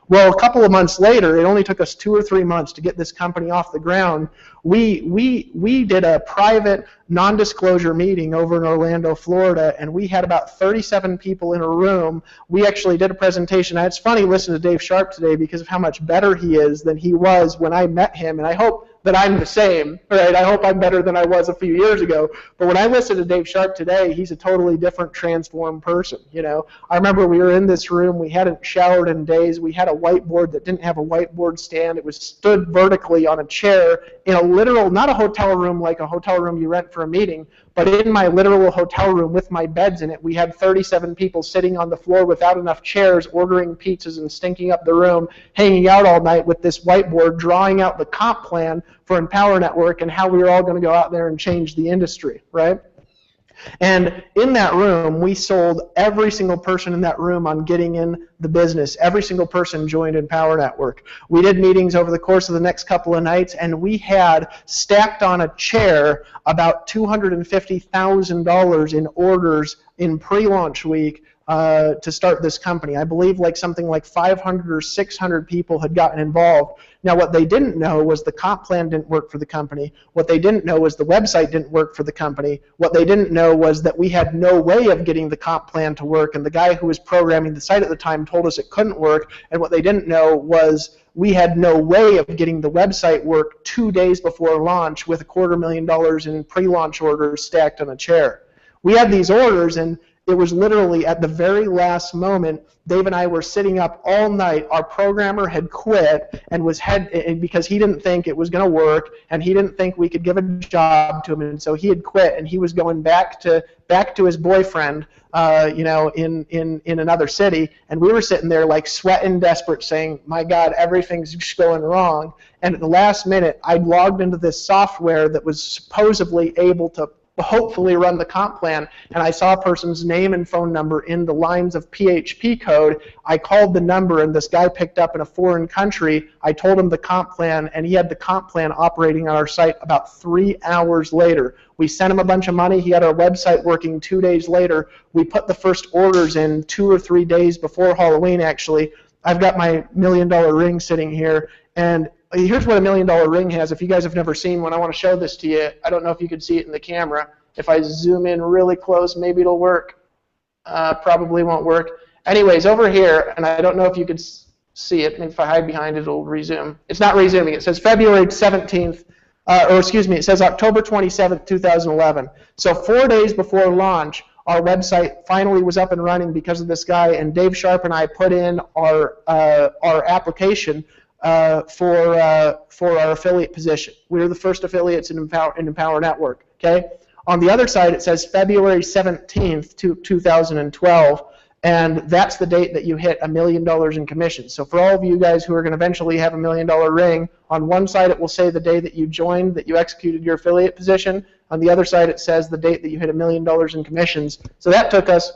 Well, a couple of months later, it only took us 2 or 3 months to get this company off the ground. We did a private non-disclosure meeting over in Orlando, Florida, and we had about 37 people in a room. We actually did a presentation. It's funny listening to Dave Sharpe today because of how much better he is than he was when I met him, and I hope that I'm the same, right? I hope I'm better than I was a few years ago. But when I listen to Dave Sharpe today, he's a totally different, transformed person. I remember we were in this room. We hadn't showered in days. We had a whiteboard that didn't have a whiteboard stand. It was stood vertically on a chair in a literal, not a hotel room like a hotel room you rent for a meeting, but in my literal hotel room with my beds in it. We had 37 people sitting on the floor without enough chairs, ordering pizzas and stinking up the room, hanging out all night with this whiteboard, drawing out the comp plan for Empower Network and how we were all going to go out there and change the industry, right? And in that room, we sold every single person in that room on getting in the business. Every single person joined Empower Network. We did meetings over the course of the next couple of nights, and we had stacked on a chair about $250,000 in orders in pre-launch week to start this company. I believe something like 500 or 600 people had gotten involved. Now, what they didn't know was the comp plan didn't work for the company. What they didn't know was the website didn't work for the company. What they didn't know was that we had no way of getting the comp plan to work, and the guy who was programming the site at the time told us it couldn't work. And what they didn't know was we had no way of getting the website work 2 days before launch with $250,000 in pre-launch orders stacked on a chair. We had these orders, and it was literally at the very last moment. Dave and I were sitting up all night. Our programmer had quit and because he didn't think it was going to work, and he didn't think we could give a job to him, and so he had quit, and he was going back to his boyfriend, in another city, and we were sitting there sweating, desperate, saying, "My God, everything's just going wrong." And at the last minute, I logged into this software that was supposedly able to hopefully run the comp plan, and I saw a person's name and phone number in the lines of PHP code. I called the number, and this guy picked up in a foreign country. I told him the comp plan, and he had the comp plan operating on our site about 3 hours later. We sent him a bunch of money. He had our website working 2 days later. We put the first orders in 2 or 3 days before Halloween, actually. I've got my $1 million ring sitting here, and here's what a $1 million ring has. If you guys have never seen one, I want to show this to you. I don't know if you can see it in the camera. If I zoom in really close, maybe it'll work. Probably won't work. Anyways, over here, and I don't know if you could see it. Maybe if I hide behind it, it'll resume. It's not resuming. It says February 17th, it says October 27th, 2011. So 4 days before launch, our website finally was up and running because of this guy, and Dave Sharpe and I put in our application for our affiliate position. We were the first affiliates in Empower Network. Okay. On the other side, it says February 17th, 2012, and that's the date that you hit $1 million in commissions. So for all of you guys who are going to eventually have $1 million ring, on one side it will say the day that you joined, that you executed your affiliate position. On the other side, it says the date that you hit $1 million in commissions. So that took us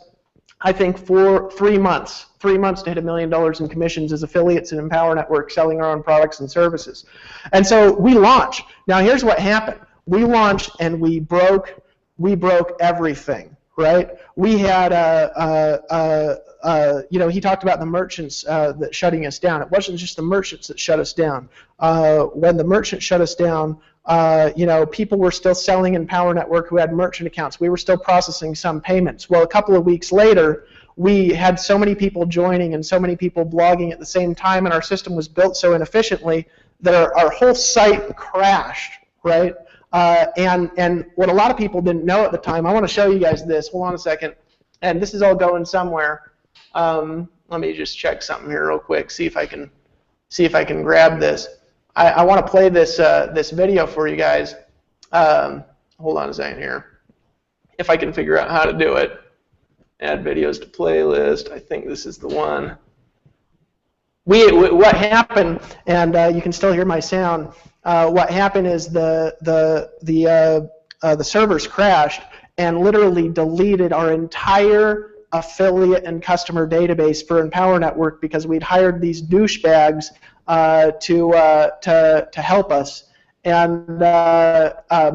I think, for 3 months. 3 months to hit $1 million in commissions as affiliates in Empower Network selling our own products and services. And so we launched. Now here's what happened. We launched and we broke everything, right? We had he talked about the merchants that shutting us down. It wasn't just the merchants that shut us down. When the merchants shut us down, people were still selling in Power Network who had merchant accounts. We were still processing some payments. Well, a couple of weeks later, we had so many people joining and so many people blogging at the same time, and our system was built so inefficiently that our whole site crashed, right? And what a lot of people didn't know at the time, I want to show you guys this. Hold on a second. And this is all going somewhere. Let me just check something here real quick, see if I can grab this. I want to play this this video for you guys. Hold on a second here. If I can figure out how to do it. Add videos to playlist. I think this is the one. What happened, and you can still hear my sound. What happened is the servers crashed and literally deleted our entire affiliate and customer database for Empower Network because we'd hired these douchebags to help us and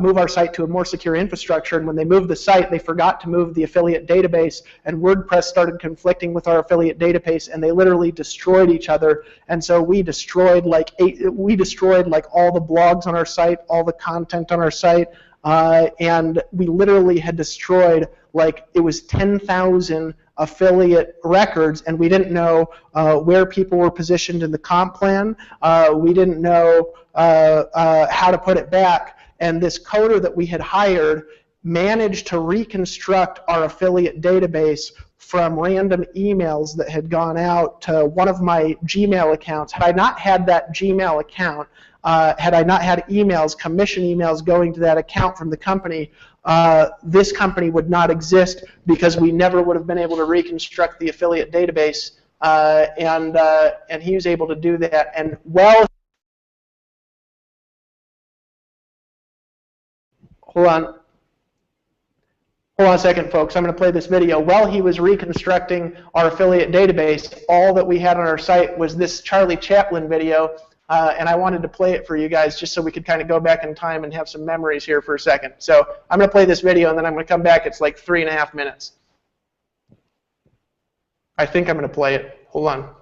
move our site to a more secure infrastructure. And when they moved the site, they forgot to move the affiliate database, and WordPress started conflicting with our affiliate database, and they literally destroyed each other. And so we destroyed like all the blogs on our site, all the content on our site, and we literally had destroyed it was 10,000 affiliate records, and we didn't know where people were positioned in the comp plan. We didn't know how to put it back, and this coder that we had hired managed to reconstruct our affiliate database from random emails that had gone out to one of my Gmail accounts. Had I not had that Gmail account, had I not had commission emails going to that account from the company, this company would not exist because we never would have been able to reconstruct the affiliate database, and he was able to do that. And hold on a second, folks. I'm going to play this video. While he was reconstructing our affiliate database, all that we had on our site was this Charlie Chaplin video, and I wanted to play it for you guys just so we could kind of go back in time and have some memories here for a second. So I'm going to play this video, and then I'm going to come back. It's like 3.5 minutes. I think I'm going to play it. Hold on.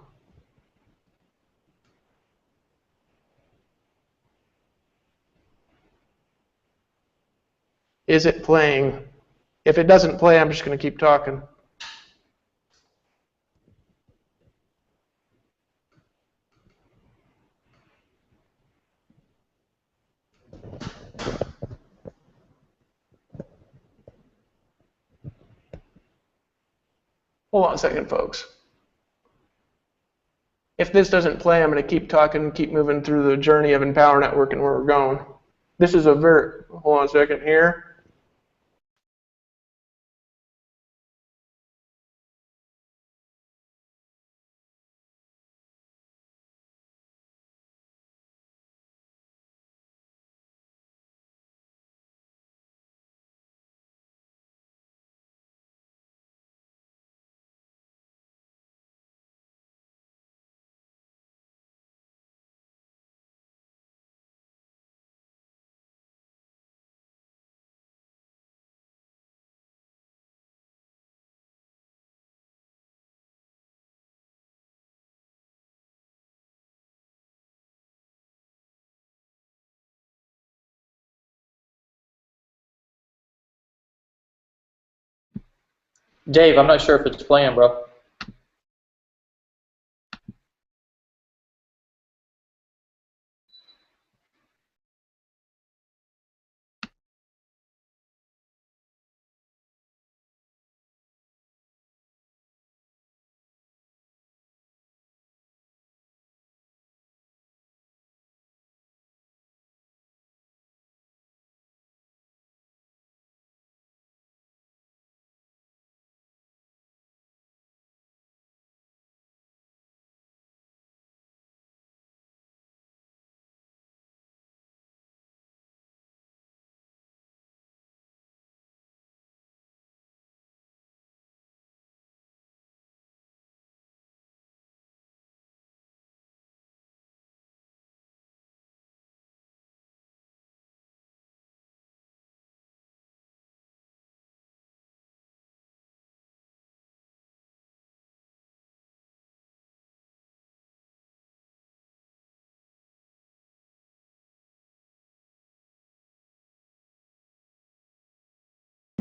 Is it playing? If it doesn't play, I'm just going to keep talking. Hold on a second, folks. If this doesn't play, I'm going to keep talking and keep moving through the journey of Empower Network and where we're going. This is hold on a second here. Dave, I'm not sure if it's playing, bro.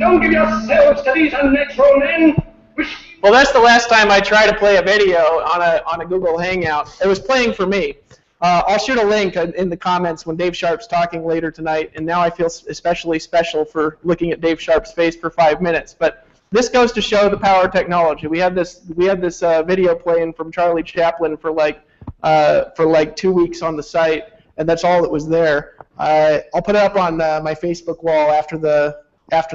Don't give yourselves to these unnatural men. Well, that's the last time I tried to play a video on a Google Hangout. It was playing for me. I'll shoot a link in the comments when Dave Sharpe's talking later tonight, and now I feel especially special for looking at Dave Sharpe's face for 5 minutes. But this goes to show the power of technology. We had this video playing from Charlie Chaplin for like 2 weeks on the site, and that's all that was there. I'll put it up on my Facebook wall after the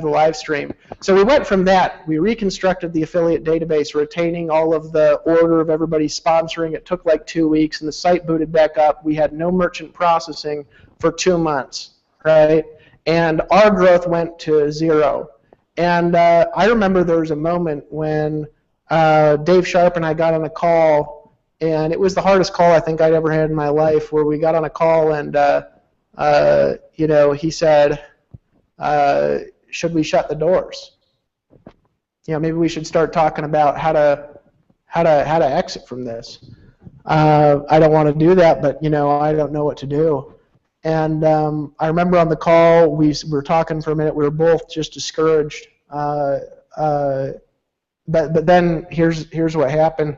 live stream. So we went from that. We reconstructed the affiliate database, retaining all of the order of everybody sponsoring. It took like 2 weeks, and the site booted back up. We had no merchant processing for 2 months, right? And our growth went to 0. And I remember there was a moment when Dave Sharpe and I got on a call, and it was the hardest call I think I'd ever had in my life, where we got on a call and he said, should we shut the doors? Maybe we should start talking about how to exit from this. I don't want to do that, but I don't know what to do. And I remember on the call we were talking for a minute. We were both just discouraged. But then here's what happened.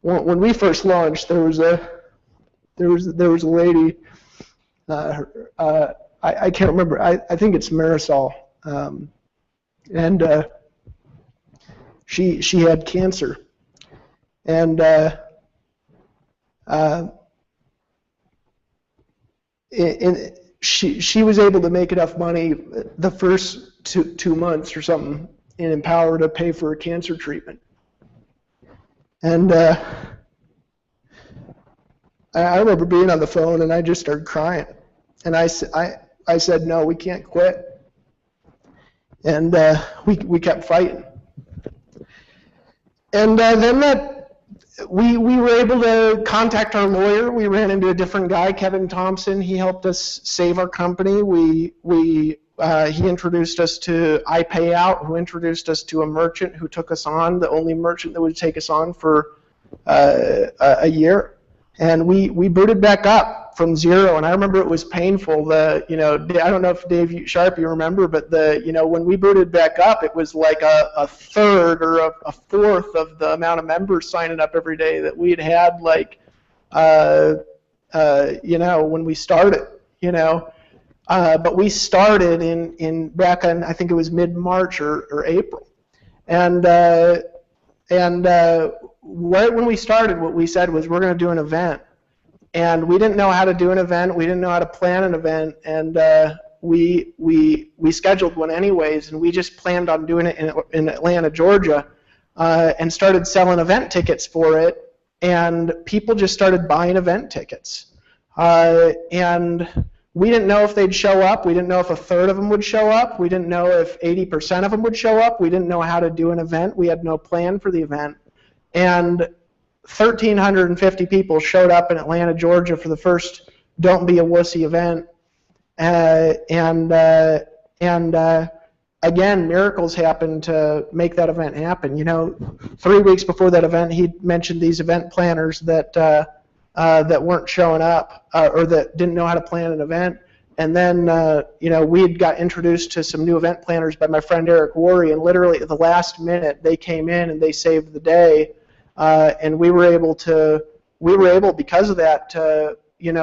When we first launched, there was a lady. I can't remember. I think it's Marisol, and she had cancer, and she was able to make enough money the first two months or something in Empower to pay for her cancer treatment, and I remember being on the phone and I just started crying. And I said, no, we can't quit. And we kept fighting. And then we were able to contact our lawyer. We ran into a different guy, Kevin Thompson. He helped us save our company. He introduced us to iPayout, who introduced us to a merchant who took us on, the only merchant that would take us on for a year. And we booted back up from 0, and I remember it was painful. I don't know if Dave Sharpe you remember, but when we booted back up, it was like a third or a fourth of the amount of members signing up every day that we'd had when we started. But we started in back in, I think it was mid-March or April, and right when we started, what we said was we're going to do an event. And we didn't know how to do an event. We didn't know how to plan an event. And we scheduled one anyways. And we just planned on doing it in Atlanta, Georgia, and started selling event tickets for it. And people just started buying event tickets. And we didn't know if they'd show up. We didn't know if a third of them would show up. We didn't know if 80% of them would show up. We didn't know how to do an event. We had no plan for the event. And 1,350 people showed up in Atlanta, Georgia for the first Don't Be a Wussy event. Again, miracles happened to make that event happen. 3 weeks before that event, he mentioned these event planners that weren't showing up or that didn't know how to plan an event. And then, we had got introduced to some new event planners by my friend Eric Worre, and literally at the last minute, they came in and they saved the day. And we were able because of that to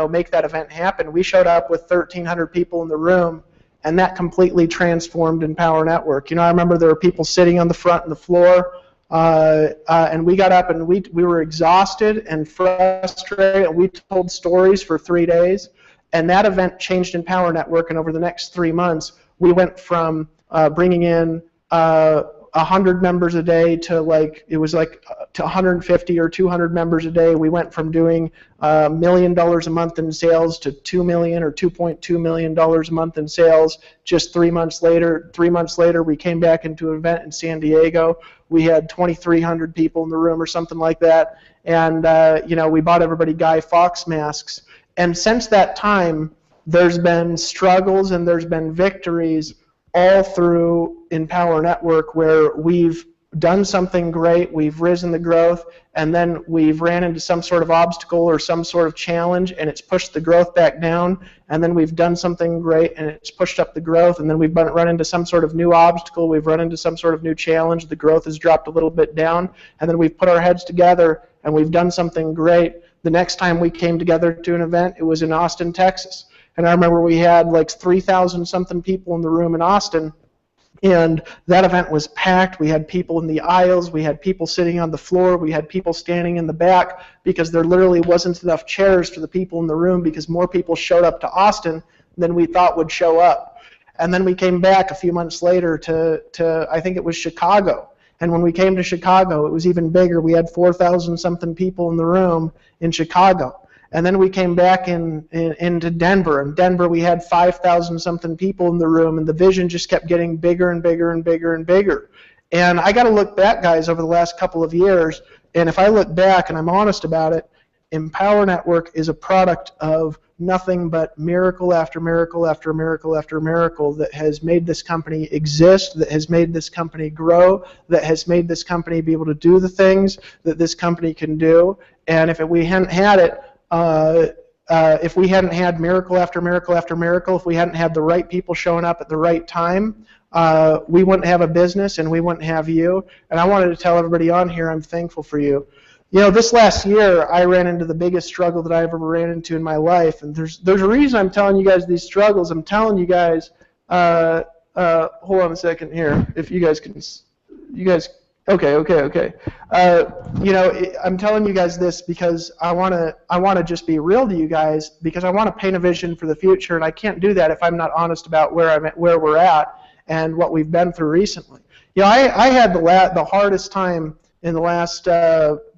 make that event happen. We showed up with 1,300 people in the room, and that completely transformed Empower Network. I remember there were people sitting on the front and the floor, and we got up and we were exhausted and frustrated, and we told stories for 3 days, and that event changed Empower Network. And over the next 3 months, we went from bringing in 100 members a day to to 150 or 200 members a day. We went from doing $1 million a month in sales to $2 million or $2.2 million a month in sales. Just 3 months later, we came back into an event in San Diego. We had 2,300 people in the room or something like that, and we bought everybody Guy Fawkes masks. And since that time, there's been struggles and there's been victories all through Empower Network, where we've done something great, we've risen the growth, and then we've ran into some sort of obstacle or some sort of challenge, and it's pushed the growth back down, and then we've done something great, and it's pushed up the growth, and then we've run into some sort of new obstacle, we've run into some sort of new challenge, the growth has dropped a little bit down, and then we've put our heads together, and we've done something great. The next time we came together to an event, it was in Austin, Texas. And I remember we had like 3,000 something people in the room in Austin, and that event was packed. We had people in the aisles, we had people sitting on the floor, we had people standing in the back because there literally wasn't enough chairs for the people in the room because more people showed up to Austin than we thought would show up. And then we came back a few months later to I think it was Chicago. And when we came to Chicago, it was even bigger. We had 4,000 something people in the room in Chicago. And then we came back into Denver. In Denver, we had 5,000 something people in the room, and the vision just kept getting bigger and bigger and bigger and bigger. And I got to look back, guys, over the last couple of years, and if I look back and I'm honest about it, Empower Network is a product of nothing but miracle after miracle after miracle after miracle that has made this company exist, that has made this company grow, that has made this company be able to do the things that this company can do. And if we hadn't had it, if we hadn't had miracle after miracle after miracle, if we hadn't had the right people showing up at the right time, we wouldn't have a business and we wouldn't have you. And I wanted to tell everybody on here I'm thankful for you. You know, this last year I ran into the biggest struggle that I've ever ran into in my life, and there's a reason I'm telling you guys these struggles. I'm telling you guys, hold on a second here, if you guys can, okay. You know, I'm telling you guys this because I want to just be real to you guys, because I want to paint a vision for the future, and I can't do that if I'm not honest about where we're at and what we've been through recently. You know, I had the hardest time in the last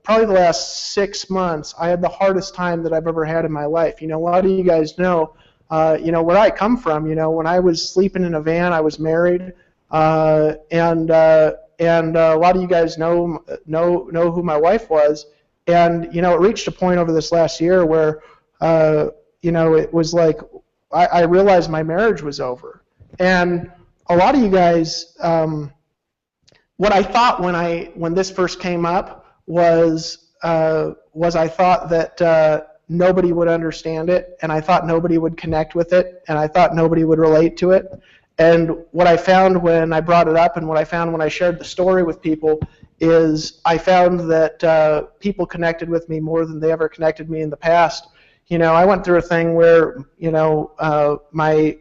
probably the last 6 months. I had the hardest time that I've ever had in my life. You know, a lot of you guys know, you know, where I come from. You know, when I was sleeping in a van, I was married, and a lot of you guys know who my wife was. And you know, it reached a point over this last year where, you know, it was like I realized my marriage was over. And a lot of you guys, what I thought when this first came up was I thought that nobody would understand it, and I thought nobody would connect with it, and I thought nobody would relate to it. And what I found when I brought it up, and what I found when I shared the story with people, is I found that people connected with me more than they ever connected me in the past. You know, I went through a thing where, you know, my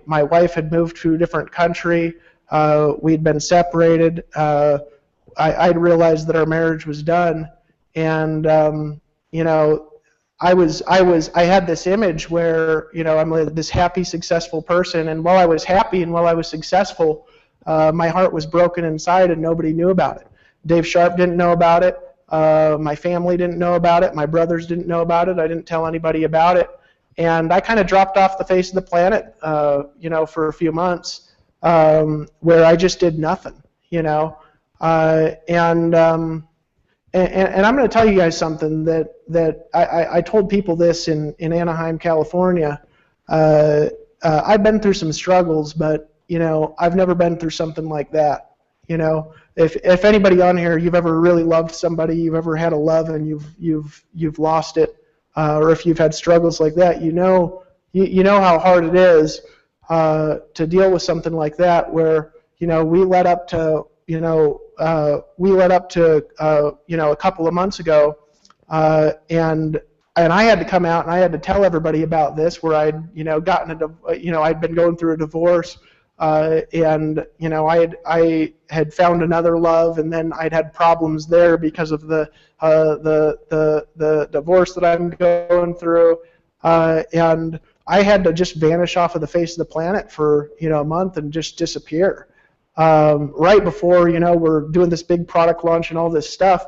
wife had moved to a different country. We'd been separated. I'd realized that our marriage was done, and you know, I had this image where, you know, I'm this happy, successful person, and while I was happy and while I was successful, my heart was broken inside, and nobody knew about it. Dave Sharpe didn't know about it. My family didn't know about it. My brothers didn't know about it. I didn't tell anybody about it, and I kind of dropped off the face of the planet, you know, for a few months, where I just did nothing, you know. And I'm going to tell you guys something that I told people this in Anaheim, California. I've been through some struggles, but you know, I've never been through something like that. You know, if anybody on here, you've ever really loved somebody, you've ever had a love and you've lost it, or if you've had struggles like that, you know how hard it is to deal with something like that, where you know we led up to you know a couple of months ago, and I had to come out and I had to tell everybody about this, where I'd I'd been going through a divorce, and you know I had found another love, and then I'd had problems there because of the divorce that I'm going through, and I had to just vanish off of the face of the planet for a month and just disappear. Right before we're doing this big product launch and all this stuff,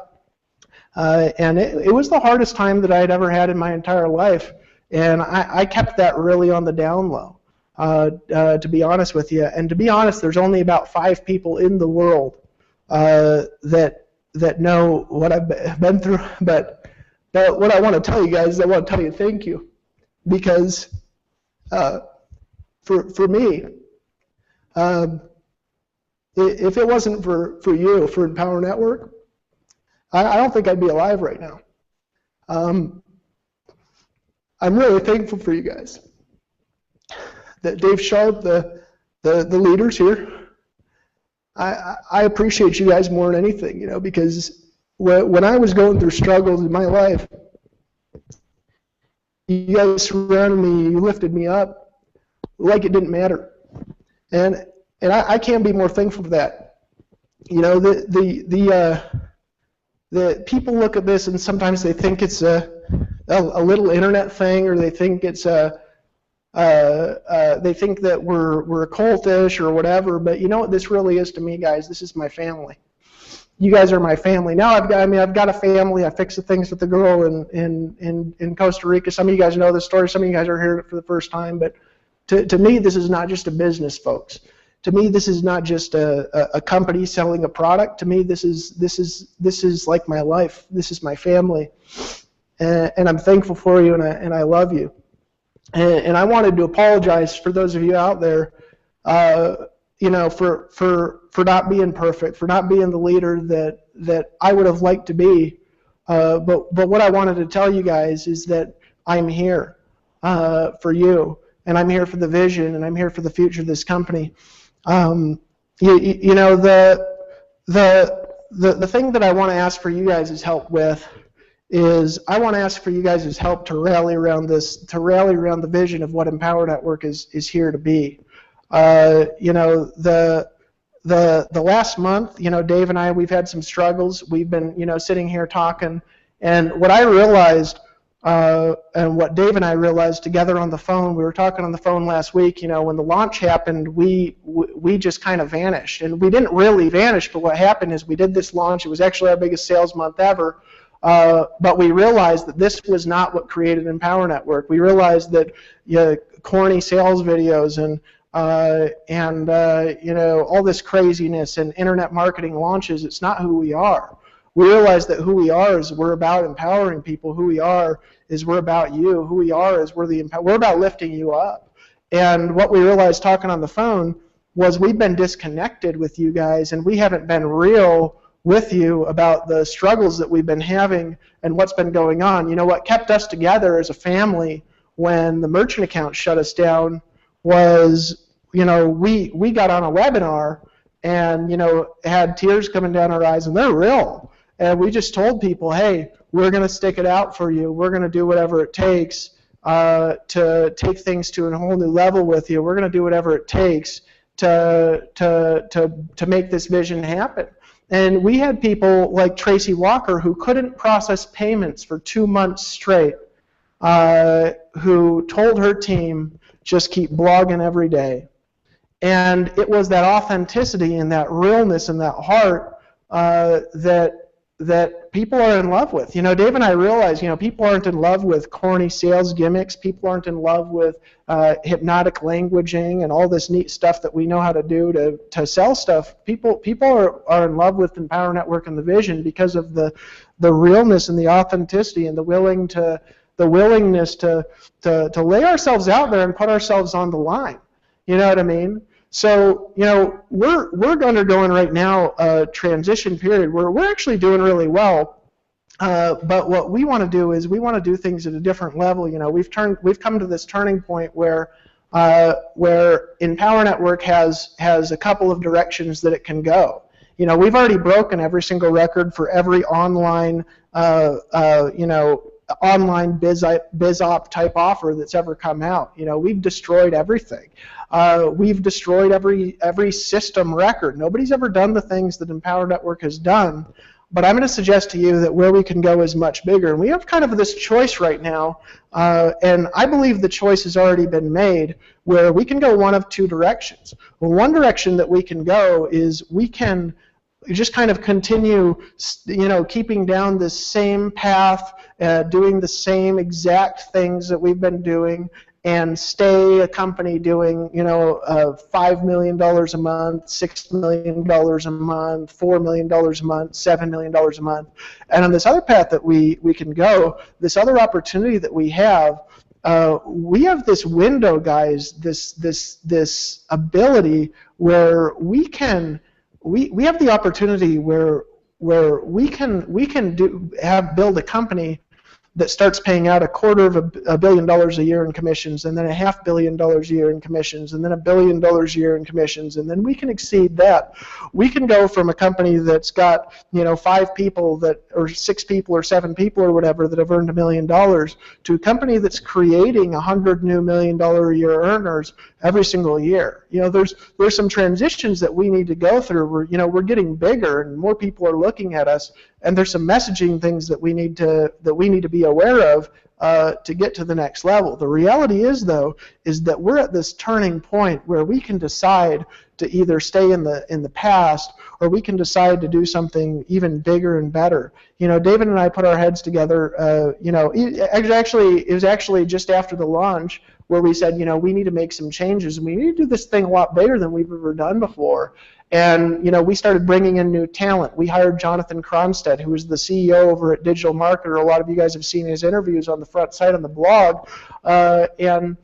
and it was the hardest time that I'd ever had in my entire life, and I kept that really on the down low, to be honest with you. And to be honest, there's only about 5 people in the world that know what I've been through. But what I want to tell you guys is I want to tell you thank you, because for me, if it wasn't for you, for Empower Network, I don't think I'd be alive right now. I'm really thankful for you guys. That Dave Sharpe, the leaders here, I appreciate you guys more than anything, you know, because when I was going through struggles in my life, you guys surrounded me, you lifted me up like it didn't matter. And I can't be more thankful for that. You know, the people look at this and sometimes they think it's a little internet thing, or they think it's they think that we're cultish or whatever. But you know what this really is to me, guys? This is my family. You guys are my family. Now I've got a family. I fixed the things with the girl in Costa Rica. Some of you guys know this story. Some of you guys are hearing it for the first time. But to me, this is not just a business, folks. To me, this is not just a company selling a product. To me, this is like my life. This is my family, and I'm thankful for you, and I love you. And I wanted to apologize for those of you out there, you know, for not being perfect, for not being the leader that I would have liked to be. But what I wanted to tell you guys is that I'm here for you, and I'm here for the vision, and I'm here for the future of this company. You know, the thing that I want to ask for you guys' help with is I want to ask for you guys' help to rally around the vision of what Empower Network is here to be. You know, the last month, you know, Dave and I, we've had some struggles. We've been, you know, sitting here talking, and what I realized, and what Dave and I realized together on the phone, we were talking on the phone last week, you know, when the launch happened, we just kind of vanished. And we didn't really vanish, but what happened is we did this launch. It was actually our biggest sales month ever. But we realized that this was not what created Empower Network. We realized that, you know, corny sales videos and you know, all this craziness and internet marketing launches, it's not who we are. We realize that who we are is we're about empowering people. Who we are is we're about you. Who we are is we're about lifting you up. And what we realized talking on the phone was we've been disconnected with you guys, and we haven't been real with you about the struggles that we've been having and what's been going on. You know, what kept us together as a family when the merchant account shut us down was, you know, we got on a webinar and, you know, had tears coming down our eyes, and they're real. And we just told people, hey, we're going to stick it out for you. We're going to do whatever it takes to take things to a whole new level with you. We're going to do whatever it takes to make this vision happen. And we had people like Tracy Walker who couldn't process payments for 2 months straight, who told her team, just keep blogging every day. And it was that authenticity and that realness and that heart that people are in love with. You know, Dave and I realize, you know, people aren't in love with corny sales gimmicks. People aren't in love with hypnotic languaging and all this neat stuff that we know how to do to sell stuff. People are in love with Empower Network and the vision because of the realness and the authenticity and the willingness to lay ourselves out there and put ourselves on the line. You know what I mean? So, you know, we're undergoing right now a transition period where we're actually doing really well. But what we want to do is we want to do things at a different level. You know, we've come to this turning point where Empower Network has a couple of directions that it can go. You know, we've already broken every single record for every online you know, online biz op type offer that's ever come out. You know, we've destroyed everything. We've destroyed every system record. Nobody's ever done the things that Empower Network has done. But I'm going to suggest to you that where we can go is much bigger. And we have kind of this choice right now, and I believe the choice has already been made, where we can go one of two directions. Well, one direction that we can go is we can just kind of continue, you know, keeping down this same path, doing the same exact things that we've been doing, and stay a company doing, you know, $5 million a month, $6 million a month, $4 million a month, $7 million a month. And on this other path that we can go, this other opportunity that we have this window, guys, this ability where we can we have the opportunity where we can build a company that starts paying out $250 million a year in commissions, and then $500 million a year in commissions, and then $1 billion a year in commissions, and then we can exceed that. We can go from a company that's got 5 people or 6 people or 7 people or whatever that have earned $1 million to a company that's creating 100 new $1 million a year earners every single year. There's some transitions that we need to go through. We're getting bigger and more people are looking at us, and there's some messaging things that we need to be aware of to get to the next level. The reality is, though, is that we're at this turning point where we can decide to either stay in the past, or we can decide to do something even bigger and better. David and I put our heads together. It was actually just after the launch where we said, we need to make some changes, and we need to do this thing a lot bigger than we've ever done before. And we started bringing in new talent. We hired Jonathan Cronstead, who is the CEO over at Digital Marketer. A lot of you guys have seen his interviews on the front side on the blog. And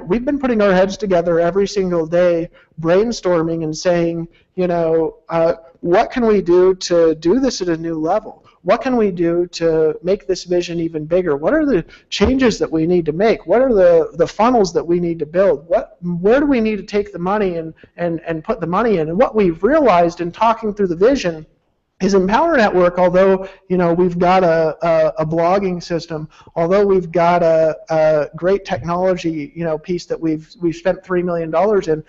we've been putting our heads together every single day, brainstorming and saying, what can we do to do this at a new level? What can we do to make this vision even bigger? What are the changes that we need to make? What are the funnels that we need to build? Where do we need to take the money and put the money in? And what we've realized in talking through the vision is Empower Network, although we've got a blogging system, although we've got a great technology piece that we've spent $3 million in,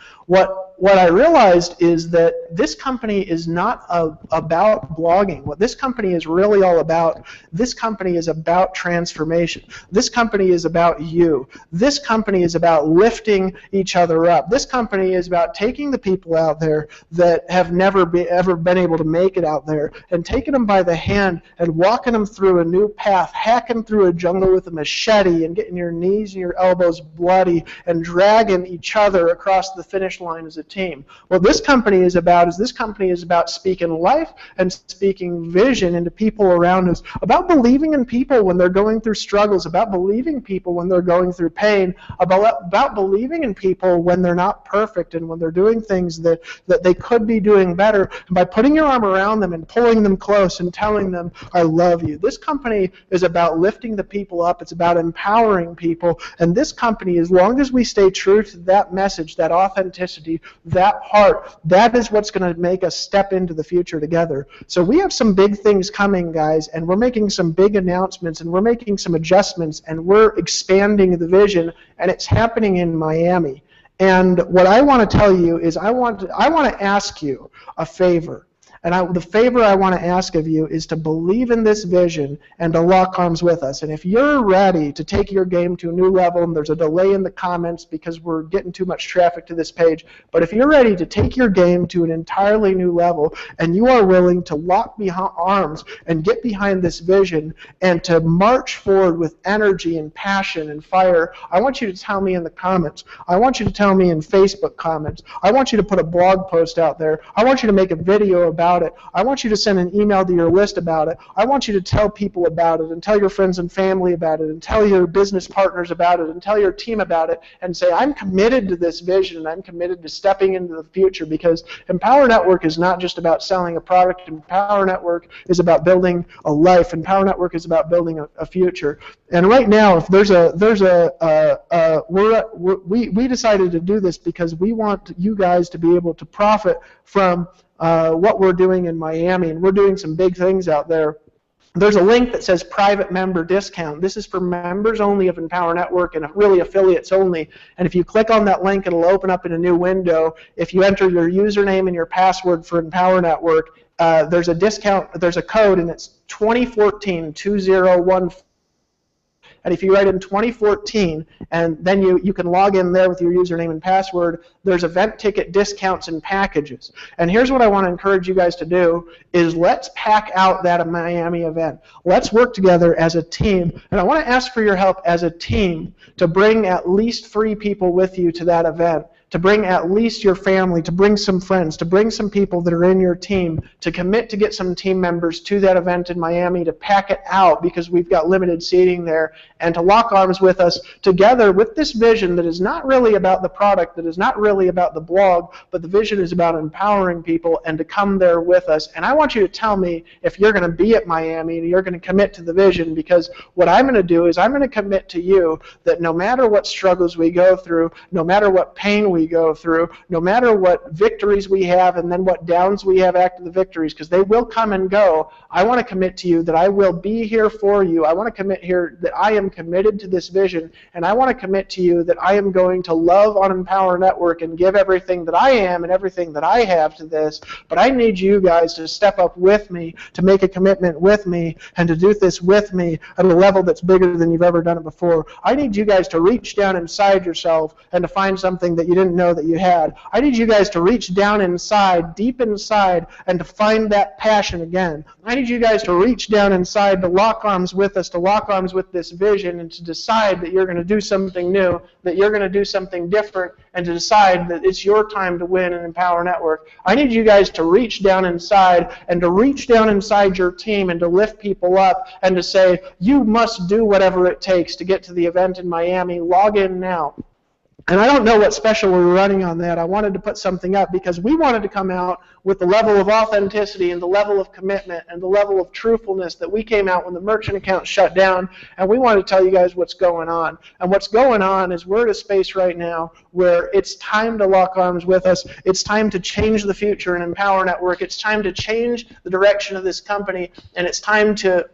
what I realized is that this company is not about blogging. What this company is really all about, this company is about transformation. This company is about you. This company is about lifting each other up. This company is about taking the people out there that have never ever been able to make it out there and taking them by the hand and walking them through a new path, hacking through a jungle with a machete and getting your knees and your elbows bloody and dragging each other across the finish line as a team. What this company is about speaking life and speaking vision into people around us, about believing in people when they're going through struggles, about believing people when they're going through pain, about believing in people when they're not perfect and when they're doing things that they could be doing better, and by putting your arm around them and pulling them close and telling them, I love you. This company is about lifting the people up. It's about empowering people, and this company, as long as we stay true to that message, that authenticity, that heart, that is what's going to make us step into the future together. So we have some big things coming, guys, and we're making some big announcements, and we're making some adjustments, and we're expanding the vision, and it's happening in Miami. And what I want to tell you is I want to ask you a favor. And the favor I want to ask of you is to believe in this vision and to lock arms with us. And if you're ready to take your game to a new level, and there's a delay in the comments because we're getting too much traffic to this page, but if you're ready to take your game to an entirely new level and you are willing to lock arms and get behind this vision and to march forward with energy and passion and fire, I want you to tell me in the comments. I want you to tell me in Facebook comments. I want you to put a blog post out there. I want you to make a video about it. I want you to send an email to your list about it. I want you to tell people about it and tell your friends and family about it and tell your business partners about it and tell your team about it and say, I'm committed to this vision and I'm committed to stepping into the future, because Empower Network is not just about selling a product. Empower Network is about building a life. Empower Network is about building a future. And right now, if we decided to do this because we want you guys to be able to profit from what we're doing in Miami, and we're doing some big things out there. There's a link that says private member discount. This is for members only of Empower Network and really affiliates only. And if you click on that link, it'll open up in a new window. If you enter your username and your password for Empower Network, there's a discount, there's a code, and it's 2014-2014. And if you write in 2014, and then you can log in there with your username and password, there's event ticket discounts and packages. And here's what I want to encourage you guys to do, is let's pack out that Miami event. Let's work together as a team. And I want to ask for your help as a team to bring at least 3 people with you to that event, to bring at least your family, to bring some friends, to bring some people that are in your team, to commit to get some team members to that event in Miami, to pack it out because we've got limited seating there, and to lock arms with us together with this vision that is not really about the product, that is not really about the blog, but the vision is about empowering people and to come there with us. And I want you to tell me if you're going to be at Miami and you're going to commit to the vision, because what I'm going to do is I'm going to commit to you that no matter what struggles we go through, no matter what pain we go through, no matter what victories we have and then what downs we have after the victories, because they will come and go, I want to commit to you that I will be here for you. I want to commit here that I am committed to this vision, and I want to commit to you that I am going to love on Empower Network and give everything that I am and everything that I have to this, but I need you guys to step up with me, to make a commitment with me, and to do this with me at a level that's bigger than you've ever done it before. I need you guys to reach down inside yourself and to find something that you didn't know that you had. I need you guys to reach down inside, deep inside, and to find that passion again. I need you guys to reach down inside, to lock arms with us, to lock arms with this vision, and to decide that you're going to do something new, that you're going to do something different, and to decide that it's your time to win and Empower Network. I need you guys to reach down inside and to reach down inside your team and to lift people up and to say, you must do whatever it takes to get to the event in Miami. Log in now. And I don't know what special we're running on that. I wanted to put something up because we wanted to come out with the level of authenticity and the level of commitment and the level of truthfulness that we came out when the merchant account shut down, and we wanted to tell you guys what's going on. And what's going on is we're at a space right now where it's time to lock arms with us. It's time to change the future in Empower Network. It's time to change the direction of this company, and it's time to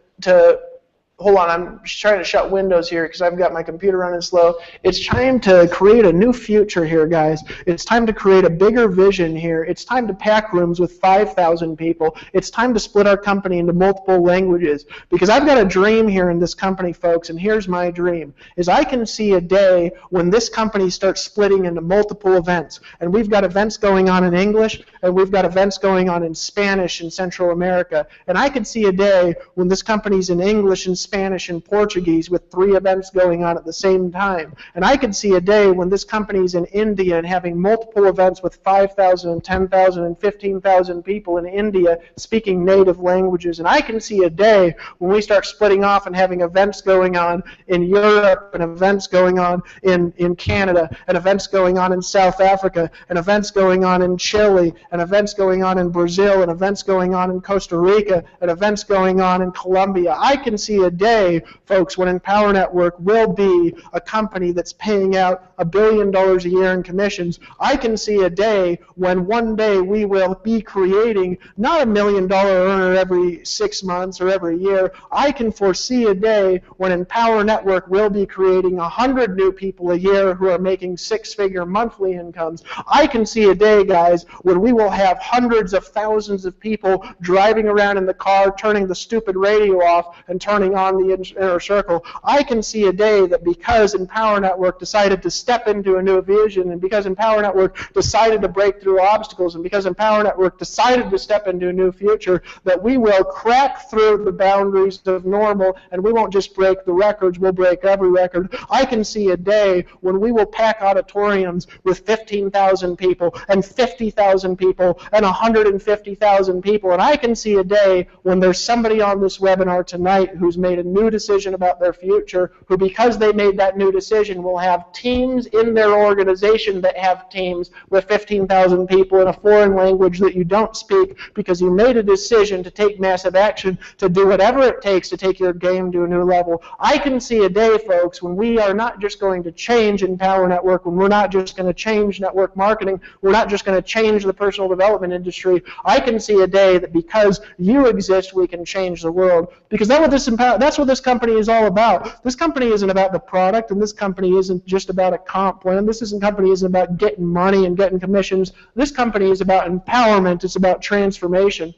hold on, I'm trying to shut Windows here because I've got my computer running slow. It's time to create a new future here, guys. It's time to create a bigger vision here. It's time to pack rooms with 5,000 people. It's time to split our company into multiple languages, because I've got a dream here in this company, folks, and here's my dream, is I can see a day when this company starts splitting into multiple events, and we've got events going on in English, and we've got events going on in Spanish in Central America, and I can see a day when this company's in English and Spanish and Portuguese with 3 events going on at the same time. And I could see a day when this company's in India and having multiple events with 5,000 and 10,000 and 15,000 people in India speaking native languages. And I can see a day when we start splitting off and having events going on in Europe and events going on in Canada and events going on in South Africa and events going on in Chile and events going on in Brazil and events going on in Costa Rica and events going on in Colombia. I can see a day, folks, when Empower Network will be a company that's paying out $1 billion a year in commissions. I can see a day when one day we will be creating not $1 million earner every 6 months or every year. I can foresee a day when Empower Network will be creating 100 new people a year who are making 6-figure monthly incomes. I can see a day, guys, when we will have hundreds of thousands of people driving around in the car, turning the stupid radio off and turning on the inner circle. I can see a day that because Empower Network decided to step into a new vision, and because Empower Network decided to break through obstacles, and because Empower Network decided to step into a new future, that we will crack through the boundaries of normal, and we won't just break the records, we'll break every record. I can see a day when we will pack auditoriums with 15,000 people, and 50,000 people, and 150,000 people, and I can see a day when there's somebody on this webinar tonight who's made a new decision about their future, who because they made that new decision will have teams in their organization that have teams with 15,000 people in a foreign language that you don't speak because you made a decision to take massive action, to do whatever it takes to take your game to a new level. I can see a day, folks, when we are not just going to change Empower Network, when we're not just going to change network marketing, we're not just going to change the personal development industry. I can see a day that because you exist, we can change the world. Because that's what this company is all about. This company isn't about the product, and this company isn't just about a comp plan. This company isn't about getting money and getting commissions. This company is about empowerment. It's about transformation.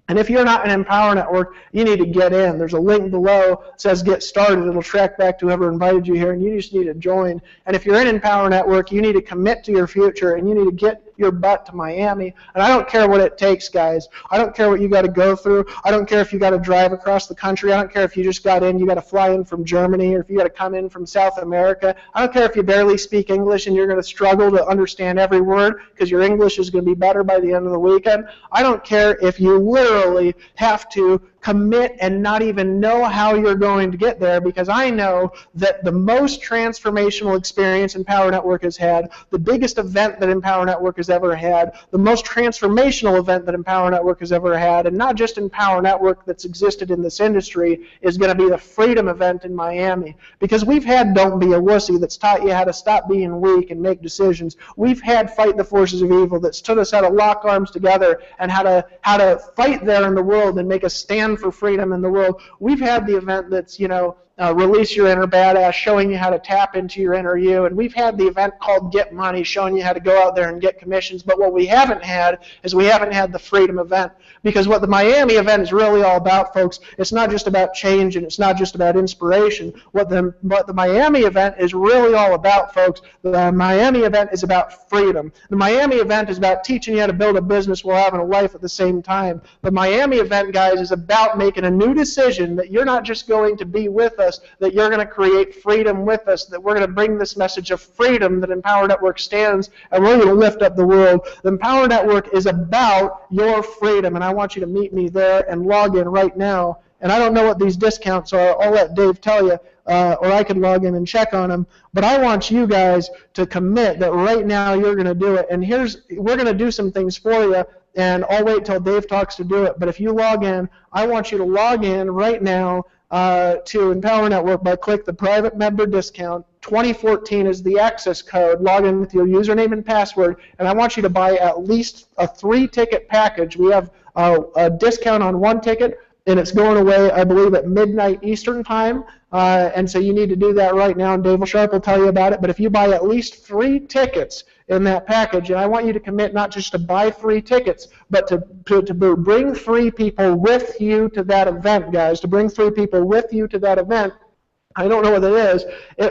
And if you're not an Empower Network, you need to get in. There's a link below that says get started. It'll track back to whoever invited you here, and you just need to join. And if you're in Empower Network, you need to commit to your future, and you need to get your butt to Miami, and I don't care what it takes, guys. I don't care what you got to go through. I don't care if you got to drive across the country. I don't care if you just got in, you got to fly in from Germany, or if you got to come in from South America. I don't care if you barely speak English and you're going to struggle to understand every word because your English is going to be better by the end of the weekend. I don't care if you literally have to commit and not even know how you're going to get there, because I know that the most transformational experience Empower Network has had, the biggest event that Empower Network has ever had, the most transformational event that Empower Network has ever had, and not just Empower Network that's existed in this industry, is going to be the Freedom event in Miami. Because we've had Don't Be a Wussy that's taught you how to stop being weak and make decisions. We've had Fight the Forces of Evil that's taught us how to lock arms together and how to fight there in the world and make a stand for freedom in the world. We've had the event that's, Release Your Inner Badass, showing you how to tap into your inner you, and we've had the event called Get Money, showing you how to go out there and get commissions. But what we haven't had is we haven't had the Freedom event, because what the Miami event is really all about, folks, it's not just about change and it's not just about inspiration. What the Miami event is really all about, folks, the Miami event is about freedom. The Miami event is about teaching you how to build a business while having a life at the same time. The Miami event, guys, is about making a new decision that you're not just going to be with us, that you're going to create freedom with us, that we're going to bring this message of freedom that Empower Network stands, and we're going to lift up the world. The Empower Network is about your freedom, and I want you to meet me there and log in right now. And I don't know what these discounts are. I'll let Dave tell you, or I can log in and check on them. But I want you guys to commit that right now you're going to do it. And we're going to do some things for you, and I'll wait till Dave talks to do it. But if you log in, I want you to log in right now to Empower Network by click the private member discount. 2014 is the access code. Log in with your username and password, and I want you to buy at least a 3-ticket package. We have a discount on 1 ticket, and it's going away, I believe, at midnight Eastern time, and so you need to do that right now, and Dave Sharpe will tell you about it. But if you buy at least 3 tickets in that package, and I want you to commit not just to buy 3 tickets, but to bring 3 people with you to that event, guys, to bring 3 people with you to that event. I don't know what it is.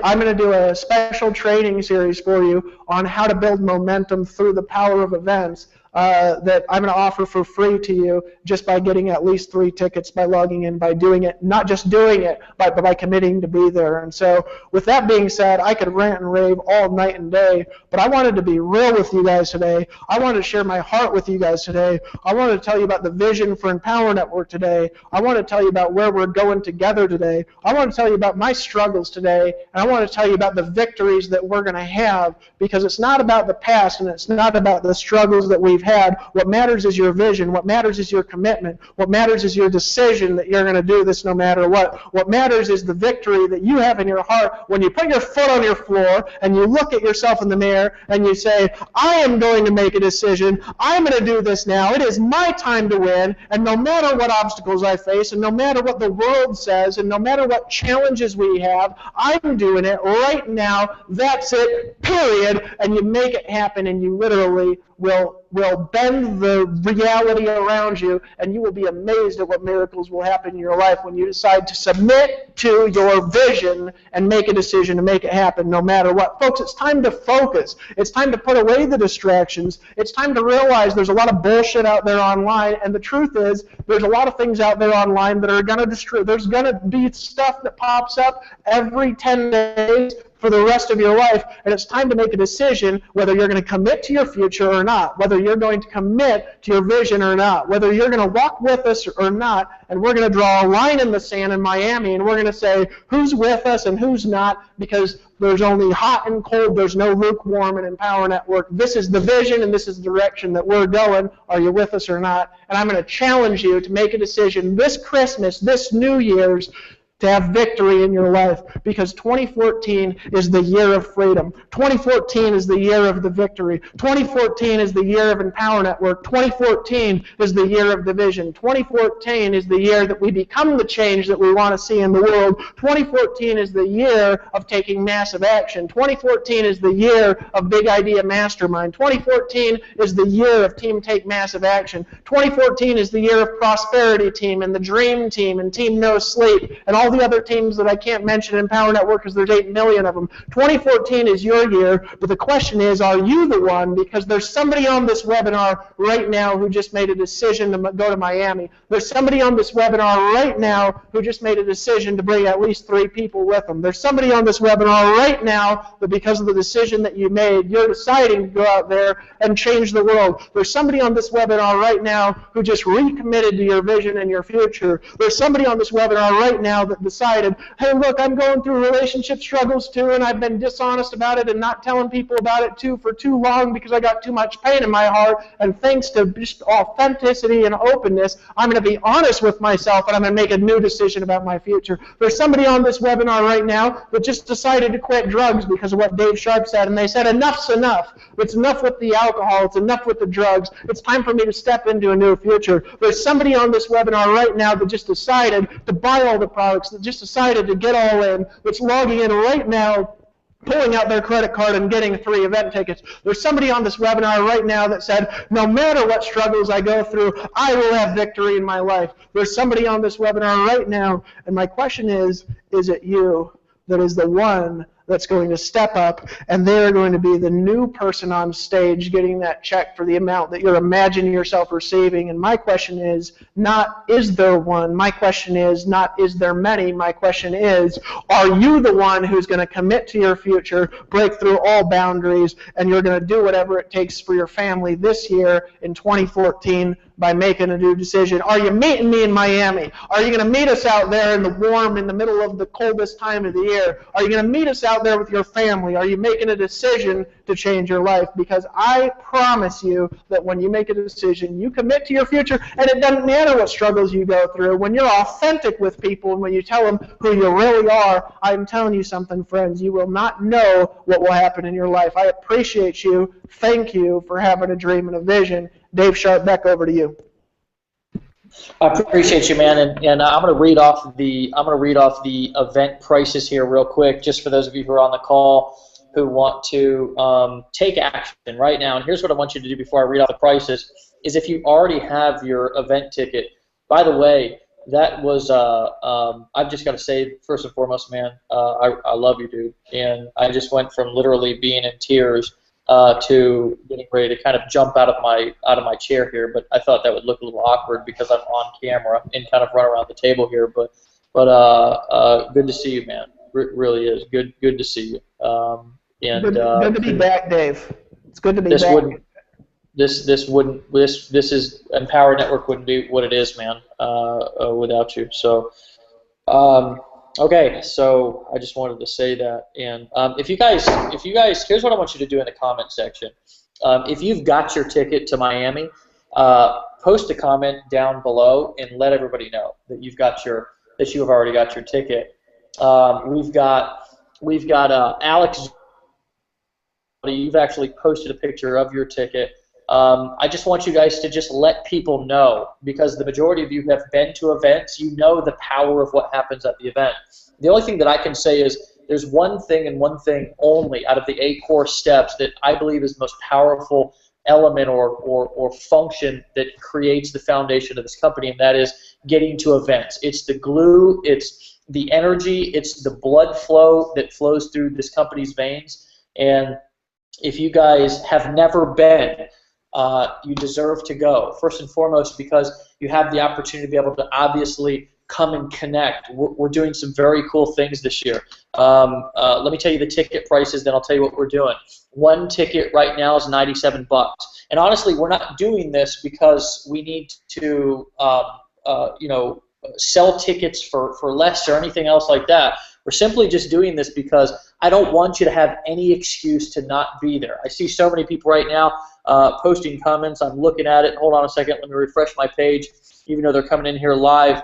I'm going to do a special training series for you on how to build momentum through the power of events that I'm going to offer for free to you just by getting at least 3 tickets, by logging in, by doing it, not just doing it, but by committing to be there. And so with that being said, I could rant and rave all night and day, but I wanted to be real with you guys today. I wanted to share my heart with you guys today. I wanted to tell you about the vision for Empower Network today. I want to tell you about where we're going together today. I want to tell you about my struggles today, and I want to tell you about the victories that we're going to have, because it's not about the past and it's not about the struggles that we've had. What matters is your vision. What matters is your commitment. What matters is your decision that you're going to do this no matter what. What matters is the victory that you have in your heart when you put your foot on your floor and you look at yourself in the mirror and you say, I am going to make a decision. I'm going to do this now. It is my time to win, and no matter what obstacles I face, and no matter what the world says, and no matter what challenges we have, I'm doing it right now. That's it, period. And you make it happen, and you literally will bend the reality around you, and you will be amazed at what miracles will happen in your life when you decide to submit to your vision and make a decision to make it happen no matter what. Folks, it's time to focus. It's time to put away the distractions. It's time to realize there's a lot of bullshit out there online, and the truth is there's a lot of things out there online that are going to destroy. There's going to be stuff that pops up every 10 days for the rest of your life, and it's time to make a decision whether you're going to commit to your future or not, whether you're going to commit to your vision or not, whether you're going to walk with us or not, and we're going to draw a line in the sand in Miami, and we're going to say who's with us and who's not, because there's only hot and cold, there's no lukewarm in Empower Network. This is the vision and this is the direction that we're going. Are you with us or not? And I'm going to challenge you to make a decision this Christmas, this New Year's, to have victory in your life, because 2014 is the year of freedom. 2014 is the year of the victory. 2014 is the year of Empower Network. 2014 is the year of the vision. 2014 is the year that we become the change that we want to see in the world. 2014 is the year of taking massive action. 2014 is the year of Big Idea Mastermind. 2014 is the year of Team Take Massive Action. 2014 is the year of Prosperity Team and the Dream Team and Team No Sleep and all all the other teams that I can't mention in Power Network because there's 8 million of them. 2014 is your year, but the question is, are you the one? Because there's somebody on this webinar right now who just made a decision to go to Miami. There's somebody on this webinar right now who just made a decision to bring at least 3 people with them. There's somebody on this webinar right now that because of the decision that you made, you're deciding to go out there and change the world. There's somebody on this webinar right now who just recommitted to your vision and your future. There's somebody on this webinar right now that decided, hey, look, I'm going through relationship struggles too, and I've been dishonest about it and not telling people about it too for too long because I got too much pain in my heart, and thanks to just authenticity and openness, I'm going to be honest with myself and I'm going to make a new decision about my future. There's somebody on this webinar right now that just decided to quit drugs because of what Dave Sharpe said, and they said, enough's enough. It's enough with the alcohol. It's enough with the drugs. It's time for me to step into a new future. There's somebody on this webinar right now that just decided to buy all the products, that just decided to get all in, that's logging in right now, pulling out their credit card and getting 3 event tickets. There's somebody on this webinar right now that said, no matter what struggles I go through, I will have victory in my life. There's somebody on this webinar right now, and my question is it you that is the one that's going to step up, and they're going to be the new person on stage getting that check for the amount that you're imagining yourself receiving? And my question is not, is there one? My question is not, is there many? My question is, are you the one who's going to commit to your future, break through all boundaries, and you're going to do whatever it takes for your family this year in 2014 by making a new decision? Are you meeting me in Miami? Are you going to meet us out there in the warm, in the middle of the coldest time of the year? Are you going to meet us out there with your family? Are you making a decision to change your life? Because I promise you that when you make a decision, you commit to your future, and it doesn't matter what struggles you go through. When you're authentic with people and when you tell them who you really are, I'm telling you something, friends, you will not know what will happen in your life. I appreciate you. Thank you for having a dream and a vision. Dave Sharpe, back over to you. I appreciate you, man, and I'm going to read off the event prices here real quick, just for those of you who are on the call who want to take action right now. And here's what I want you to do before I read off the prices: is if you already have your event ticket. By the way, that was I've just got to say, first and foremost, man, I love you, dude, and I just went from literally being in tears to getting ready to kind of jump out of my chair here, but I thought that would look a little awkward because I'm on camera and kind of run around the table here. But good to see you, man. Really is good to see you. Good to be back, Dave. It's good to be back. This is Empower Network wouldn't be what it is, man, without you. So. Okay, so I just wanted to say that, and if you guys, here's what I want you to do in the comment section. If you've got your ticket to Miami, post a comment down below and let everybody know that you have already got your ticket. We've got Alex. You've actually posted a picture of your ticket. I just want you guys to just let people know, because the majority of you have been to events. You know the power of what happens at the event. The only thing that I can say is there's one thing and one thing only out of the 8 core steps that I believe is the most powerful element or function that creates the foundation of this company, and that is getting to events. It's the glue, it's the energy, it's the blood flow that flows through this company's veins. And if you guys have never been, you deserve to go. First and foremost, because you have the opportunity to be able to obviously come and connect. We're doing some very cool things this year. Let me tell you the ticket prices, then I'll tell you what we're doing. One ticket right now is $97. And honestly, we're not doing this because we need to sell tickets for less or anything else like that. We're simply just doing this because I don't want you to have any excuse to not be there. I see so many people right now posting comments. I'm looking at it. Hold on a second. Let me refresh my page, even though they're coming in here live.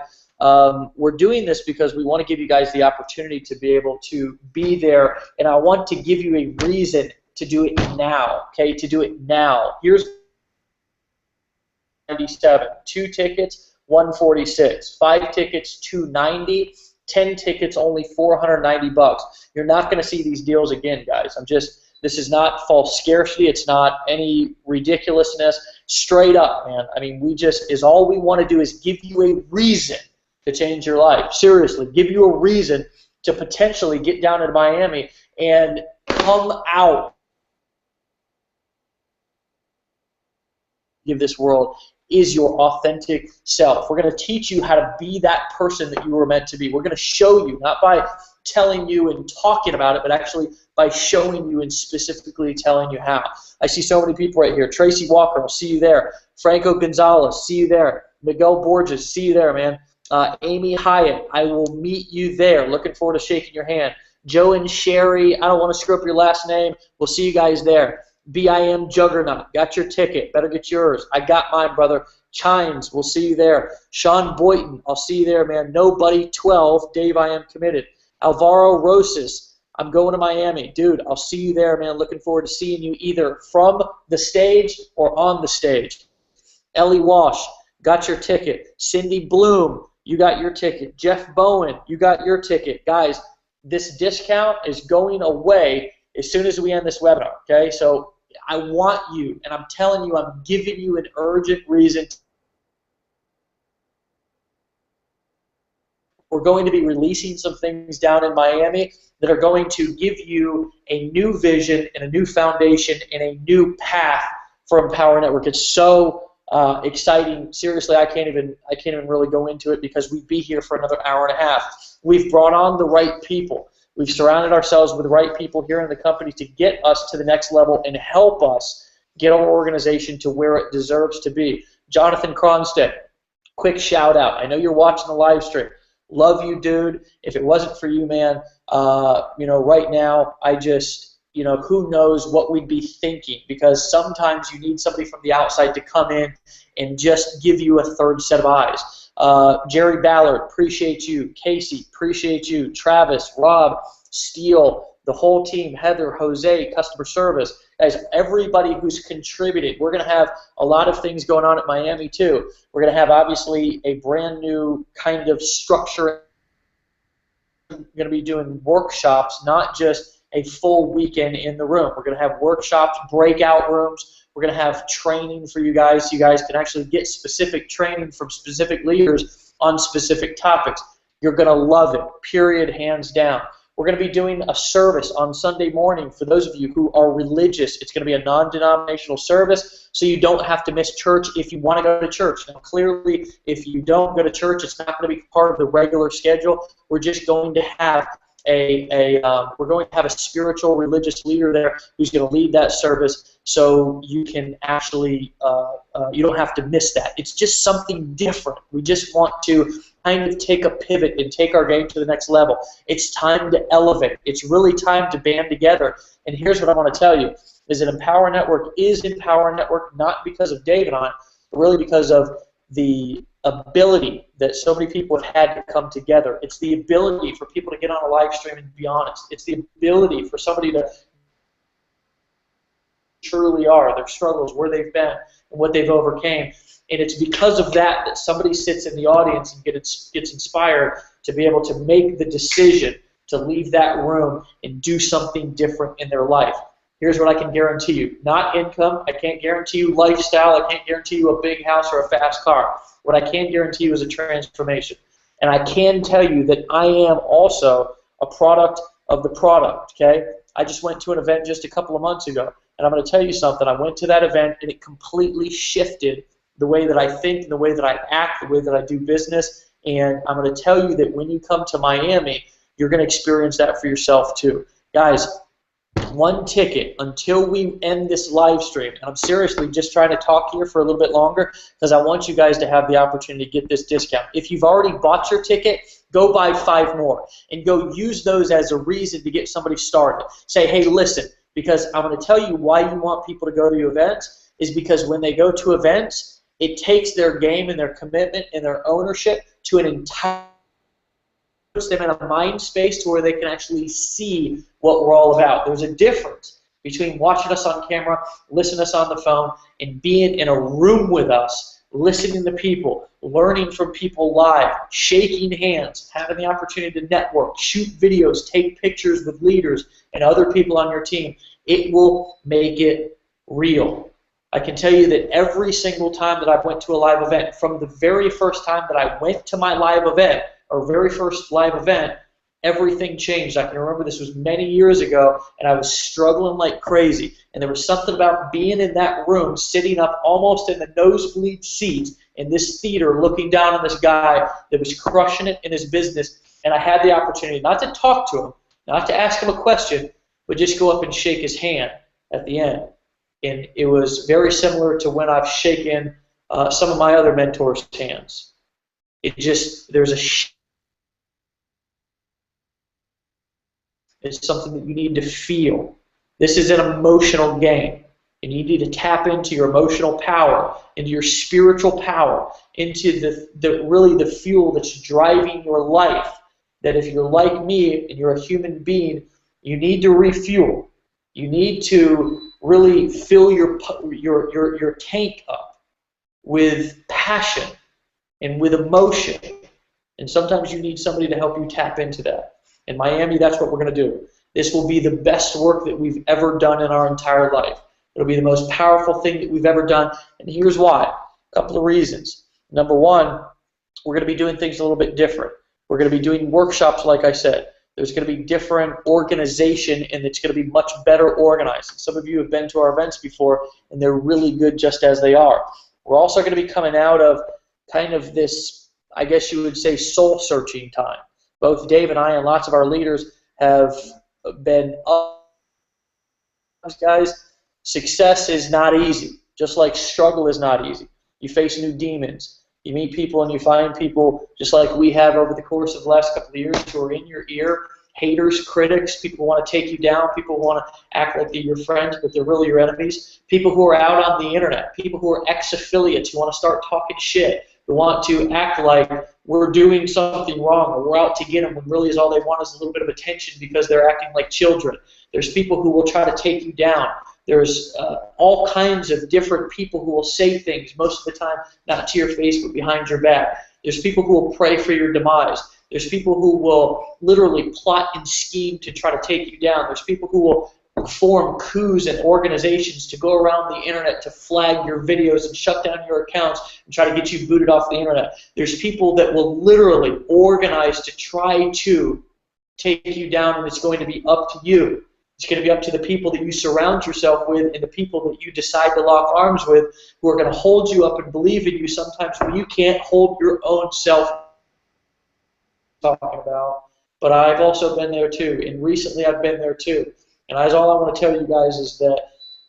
We're doing this because we want to give you guys the opportunity to be able to be there, and I want to give you a reason to do it now, okay, to do it now. Here's 97, 2 tickets, 146, 5 tickets, 290, 10 tickets, only $490. You're not going to see these deals again, guys. This is not false scarcity. It's not any ridiculousness. Straight up, man. I mean, all we want to do is give you a reason to change your life. Seriously, give you a reason to potentially get down to Miami and come out. Give this world is your authentic self. We're going to teach you how to be that person that you were meant to be. We're going to show you, not by telling you and talking about it, but actually by showing you and specifically telling you how. I see so many people right here. Tracy Walker, I'll see you there. Franco Gonzalez, see you there. Miguel Borges, see you there, man. Amy Hyatt, I will meet you there. Looking forward to shaking your hand. Joe and Sherry, I don't want to screw up your last name. We'll see you guys there. BIM Juggernaut, got your ticket. Better get yours. I got mine, brother. Chines, we'll see you there. Sean Boyton, I'll see you there, man. Nobody 12, Dave, I am committed. Alvaro Rosas, I'm going to Miami. Dude, I'll see you there, man. Looking forward to seeing you either from the stage or on the stage. Ellie Walsh, got your ticket. Cindy Bloom, you got your ticket. Jeff Bowen, you got your ticket. Guys, this discount is going away as soon as we end this webinar, okay? So I want you, and I'm telling you, I'm giving you an urgent reason. We're going to be releasing some things down in Miami that are going to give you a new vision and a new foundation and a new path for Empower Network. It's so exciting. Seriously, I can't even really go into it because we'd be here for another hour and a half. We've brought on the right people. We've surrounded ourselves with the right people here in the company to get us to the next level and help us get our organization to where it deserves to be. Jonathan Cronstead, quick shout out. I know you're watching the live stream. Love you, dude. If it wasn't for you, man, right now, I just, who knows what we'd be thinking, because sometimes you need somebody from the outside to come in and just give you a third set of eyes. Jerry Ballard, appreciate you. Casey, appreciate you. Travis, Rob, Steele, the whole team, Heather, Jose, customer service. Guys, everybody who's contributed. We're going to have a lot of things going on at Miami too. We're going to have obviously a brand new kind of structure. We're going to be doing workshops, not just a full weekend in the room. We're going to have workshops, breakout rooms. We're going to have training for you guys. You guys can actually get specific training from specific leaders on specific topics. You're going to love it, period, hands down. We're going to be doing a service on Sunday morning for those of you who are religious. It's going to be a non-denominational service, so you don't have to miss church if you want to go to church. Now, clearly, if you don't go to church, it's not going to be part of the regular schedule. We're just going to have we're going to have a spiritual religious leader there who's going to lead that service, so you can actually you don't have to miss that. It's just something different. We just want to kind of take a pivot and take our game to the next level. It's time to elevate. It's really time to band together. And here's what I want to tell you, is that Empower Network is Empower Network not because of Dave and I, but really because of the ability that so many people have had to come together. It's the ability for people to get on a live stream and be honest. It's the ability for somebody to truly are, their struggles, where they've been, and what they've overcame. And it's because of that that somebody sits in the audience and gets inspired to be able to make the decision to leave that room and do something different in their life. Here's what I can guarantee you. Not income. I can't guarantee you lifestyle. I can't guarantee you a big house or a fast car. What I can guarantee you is a transformation. And I can tell you that I am also a product of the product, okay? I just went to an event just a couple of months ago, and I'm going to tell you something. I went to that event, and it completely shifted the way that I think, the way that I act, the way that I do business. And I'm going to tell you that when you come to Miami, you're going to experience that for yourself too. Guys, one ticket until we end this live stream, and I'm seriously just trying to talk here for a little bit longer because I want you guys to have the opportunity to get this discount. If you've already bought your ticket, go buy 5 more and go use those as a reason to get somebody started. Say, hey, listen, because I'm going to tell you why you want people to go to events is because when they go to events, it takes their game and their commitment and their ownership to an entire, puts them in a mind space to where they can actually see what we're all about. There's a difference between watching us on camera, listening to us on the phone, and being in a room with us, listening to people, learning from people live, shaking hands, having the opportunity to network, shoot videos, take pictures with leaders and other people on your team. It will make it real. I can tell you that every single time that I went to a live event, from the very first time that I went to my live event, or very first live event, everything changed. I can remember this was many years ago, and I was struggling like crazy. And there was something about being in that room, sitting up almost in the nosebleed seat in this theater, looking down on this guy that was crushing it in his business. And I had the opportunity not to talk to him, not to ask him a question, but just go up and shake his hand at the end. And it was very similar to when I've shaken some of my other mentors' hands. It just, there's a it's something that you need to feel. This is an emotional game, and you need to tap into your emotional power, into your spiritual power, into really the fuel that's driving your life. That if you're like me and you're a human being, you need to refuel. You need to really fill your tank up with passion and with emotion. And sometimes you need somebody to help you tap into that. In Miami, that's what we're going to do. This will be the best work that we've ever done in our entire life. It'll be the most powerful thing that we've ever done, and here's why. A couple of reasons. Number one, we're going to be doing things a little bit different. We're going to be doing workshops, like I said. There's going to be different organization, and it's going to be much better organized. Some of you have been to our events before, and they're really good just as they are. We're also going to be coming out of kind of this, I guess you would say, soul-searching time. Both Dave and I and lots of our leaders have been up. Guys, success is not easy, just like struggle is not easy. You face new demons. You meet people and you find people just like we have over the course of the last couple of years who are in your ear, haters, critics, people who want to take you down, people who want to act like they're your friends but they're really your enemies, people who are out on the internet, people who are ex-affiliates who want to start talking shit, who want to act like we're doing something wrong or we're out to get them when really is all they want is a little bit of attention because they're acting like children. There's people who will try to take you down. There's all kinds of different people who will say things, most of the time not to your face but behind your back. There's people who will pray for your demise. There's people who will literally plot and scheme to try to take you down. There's people who will form coups and organizations to go around the internet to flag your videos and shut down your accounts and try to get you booted off the internet. There's people that will literally organize to try to take you down, and it's going to be up to you. It's going to be up to the people that you surround yourself with and the people that you decide to lock arms with who are going to hold you up and believe in you sometimes when you can't hold your own self. Talking about, but I've also been there too, and recently I've been there too. And that's all I want to tell you guys is that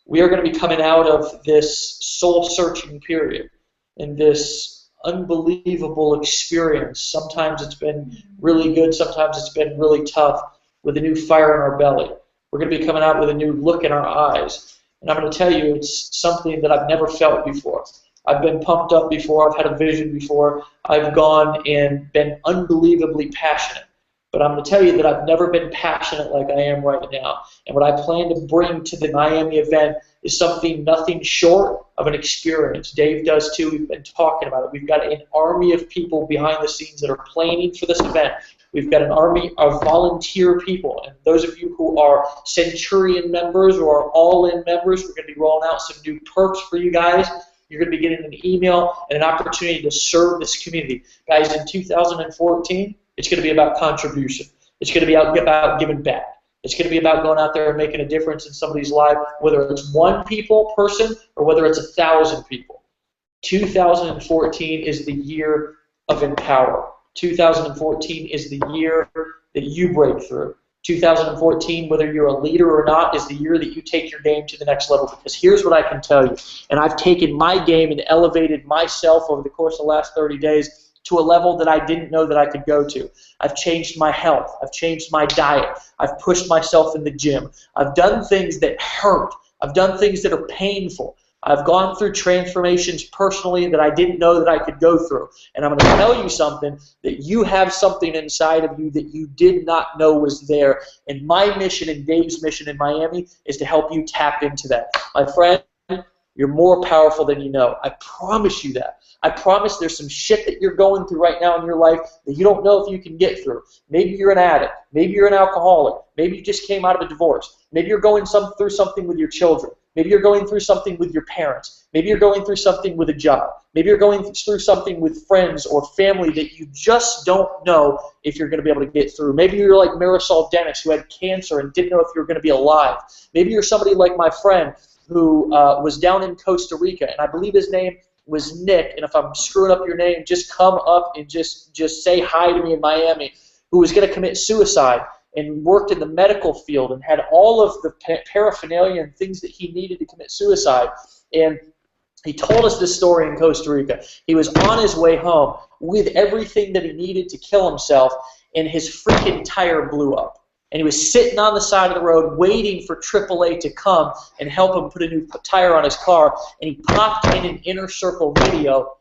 we are going to be coming out of this soul-searching period and this unbelievable experience. Sometimes it's been really good, sometimes it's been really tough, with a new fire in our belly. We're going to be coming out with a new look in our eyes. And I'm going to tell you, it's something that I've never felt before. I've been pumped up before, I've had a vision before, I've gone and been unbelievably passionate. But I'm going to tell you that I've never been passionate like I am right now. And what I plan to bring to the Miami event is something nothing short of an experience. Dave does too. We've been talking about it. We've got an army of people behind the scenes that are planning for this event. We've got an army of volunteer people. And those of you who are Centurion members or are all-in members, we're going to be rolling out some new perks for you guys. You're going to be getting an email and an opportunity to serve this community. Guys, in 2014, it's going to be about contribution. It's going to be about giving back. It's going to be about going out there and making a difference in somebody's life, whether it's one person or whether it's 1,000 people. 2014 is the year of empower. 2014 is the year that you break through. 2014, whether you're a leader or not, is the year that you take your game to the next level. Because here's what I can tell you, and I've taken my game and elevated myself over the course of the last 30 days to a level that I didn't know that I could go to. I've changed my health. I've changed my diet. I've pushed myself in the gym. I've done things that hurt. I've done things that are painful. I've gone through transformations personally that I didn't know that I could go through. And I'm going to tell you something, that you have something inside of you that you did not know was there. And my mission and Dave's mission in Miami is to help you tap into that. My friend, you're more powerful than you know. I promise you that. I promise there's some shit that you're going through right now in your life that you don't know if you can get through. Maybe you're an addict. Maybe you're an alcoholic. Maybe you just came out of a divorce. Maybe you're going through something with your children. Maybe you're going through something with your parents. Maybe you're going through something with a job. Maybe you're going through something with friends or family that you just don't know if you're going to be able to get through. Maybe you're like Marisol Dennis, who had cancer and didn't know if you were going to be alive. Maybe you're somebody like my friend who was down in Costa Rica, and I believe his name was Nick, and if I'm screwing up your name, just come up and just say hi to me in Miami, who was going to commit suicide and worked in the medical field and had all of the paraphernalia and things that he needed to commit suicide. And he told us this story in Costa Rica. He was on his way home with everything that he needed to kill himself, and his freaking tire blew up. And he was sitting on the side of the road waiting for AAA to come and help him put a new tire on his car, and he popped in an Inner Circle video,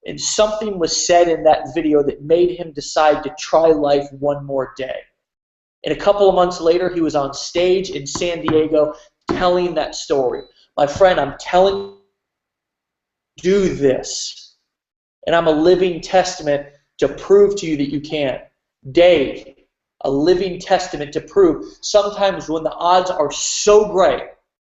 and something was said in that video that made him decide to try life one more day. And a couple of months later, he was on stage in San Diego telling that story. My friend, I'm telling you, do this. And I'm a living testament to prove to you that you can. Dave, a living testament to prove sometimes when the odds are so great,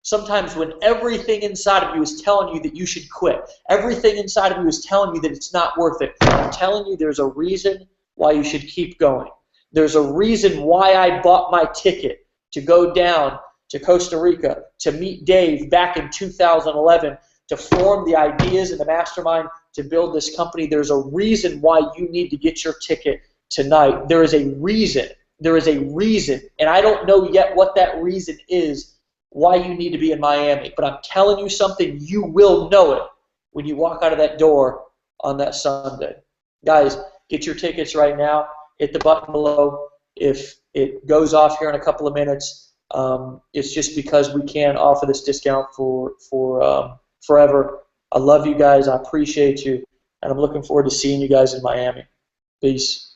sometimes when everything inside of you is telling you that you should quit, everything inside of you is telling you that it's not worth it, I'm telling you there's a reason why you should keep going. There's a reason why I bought my ticket to go down to Costa Rica to meet Dave back in 2011 to form the ideas and the mastermind to build this company. There's a reason why you need to get your ticket tonight. There is a reason. There is a reason. And I don't know yet what that reason is why you need to be in Miami. But I'm telling you something, you will know it when you walk out of that door on that Sunday. Guys, get your tickets right now. Hit the button below. If it goes off here in a couple of minutes, it's just because we can't offer this discount for forever. I love you guys. I appreciate you. And I'm looking forward to seeing you guys in Miami. Peace.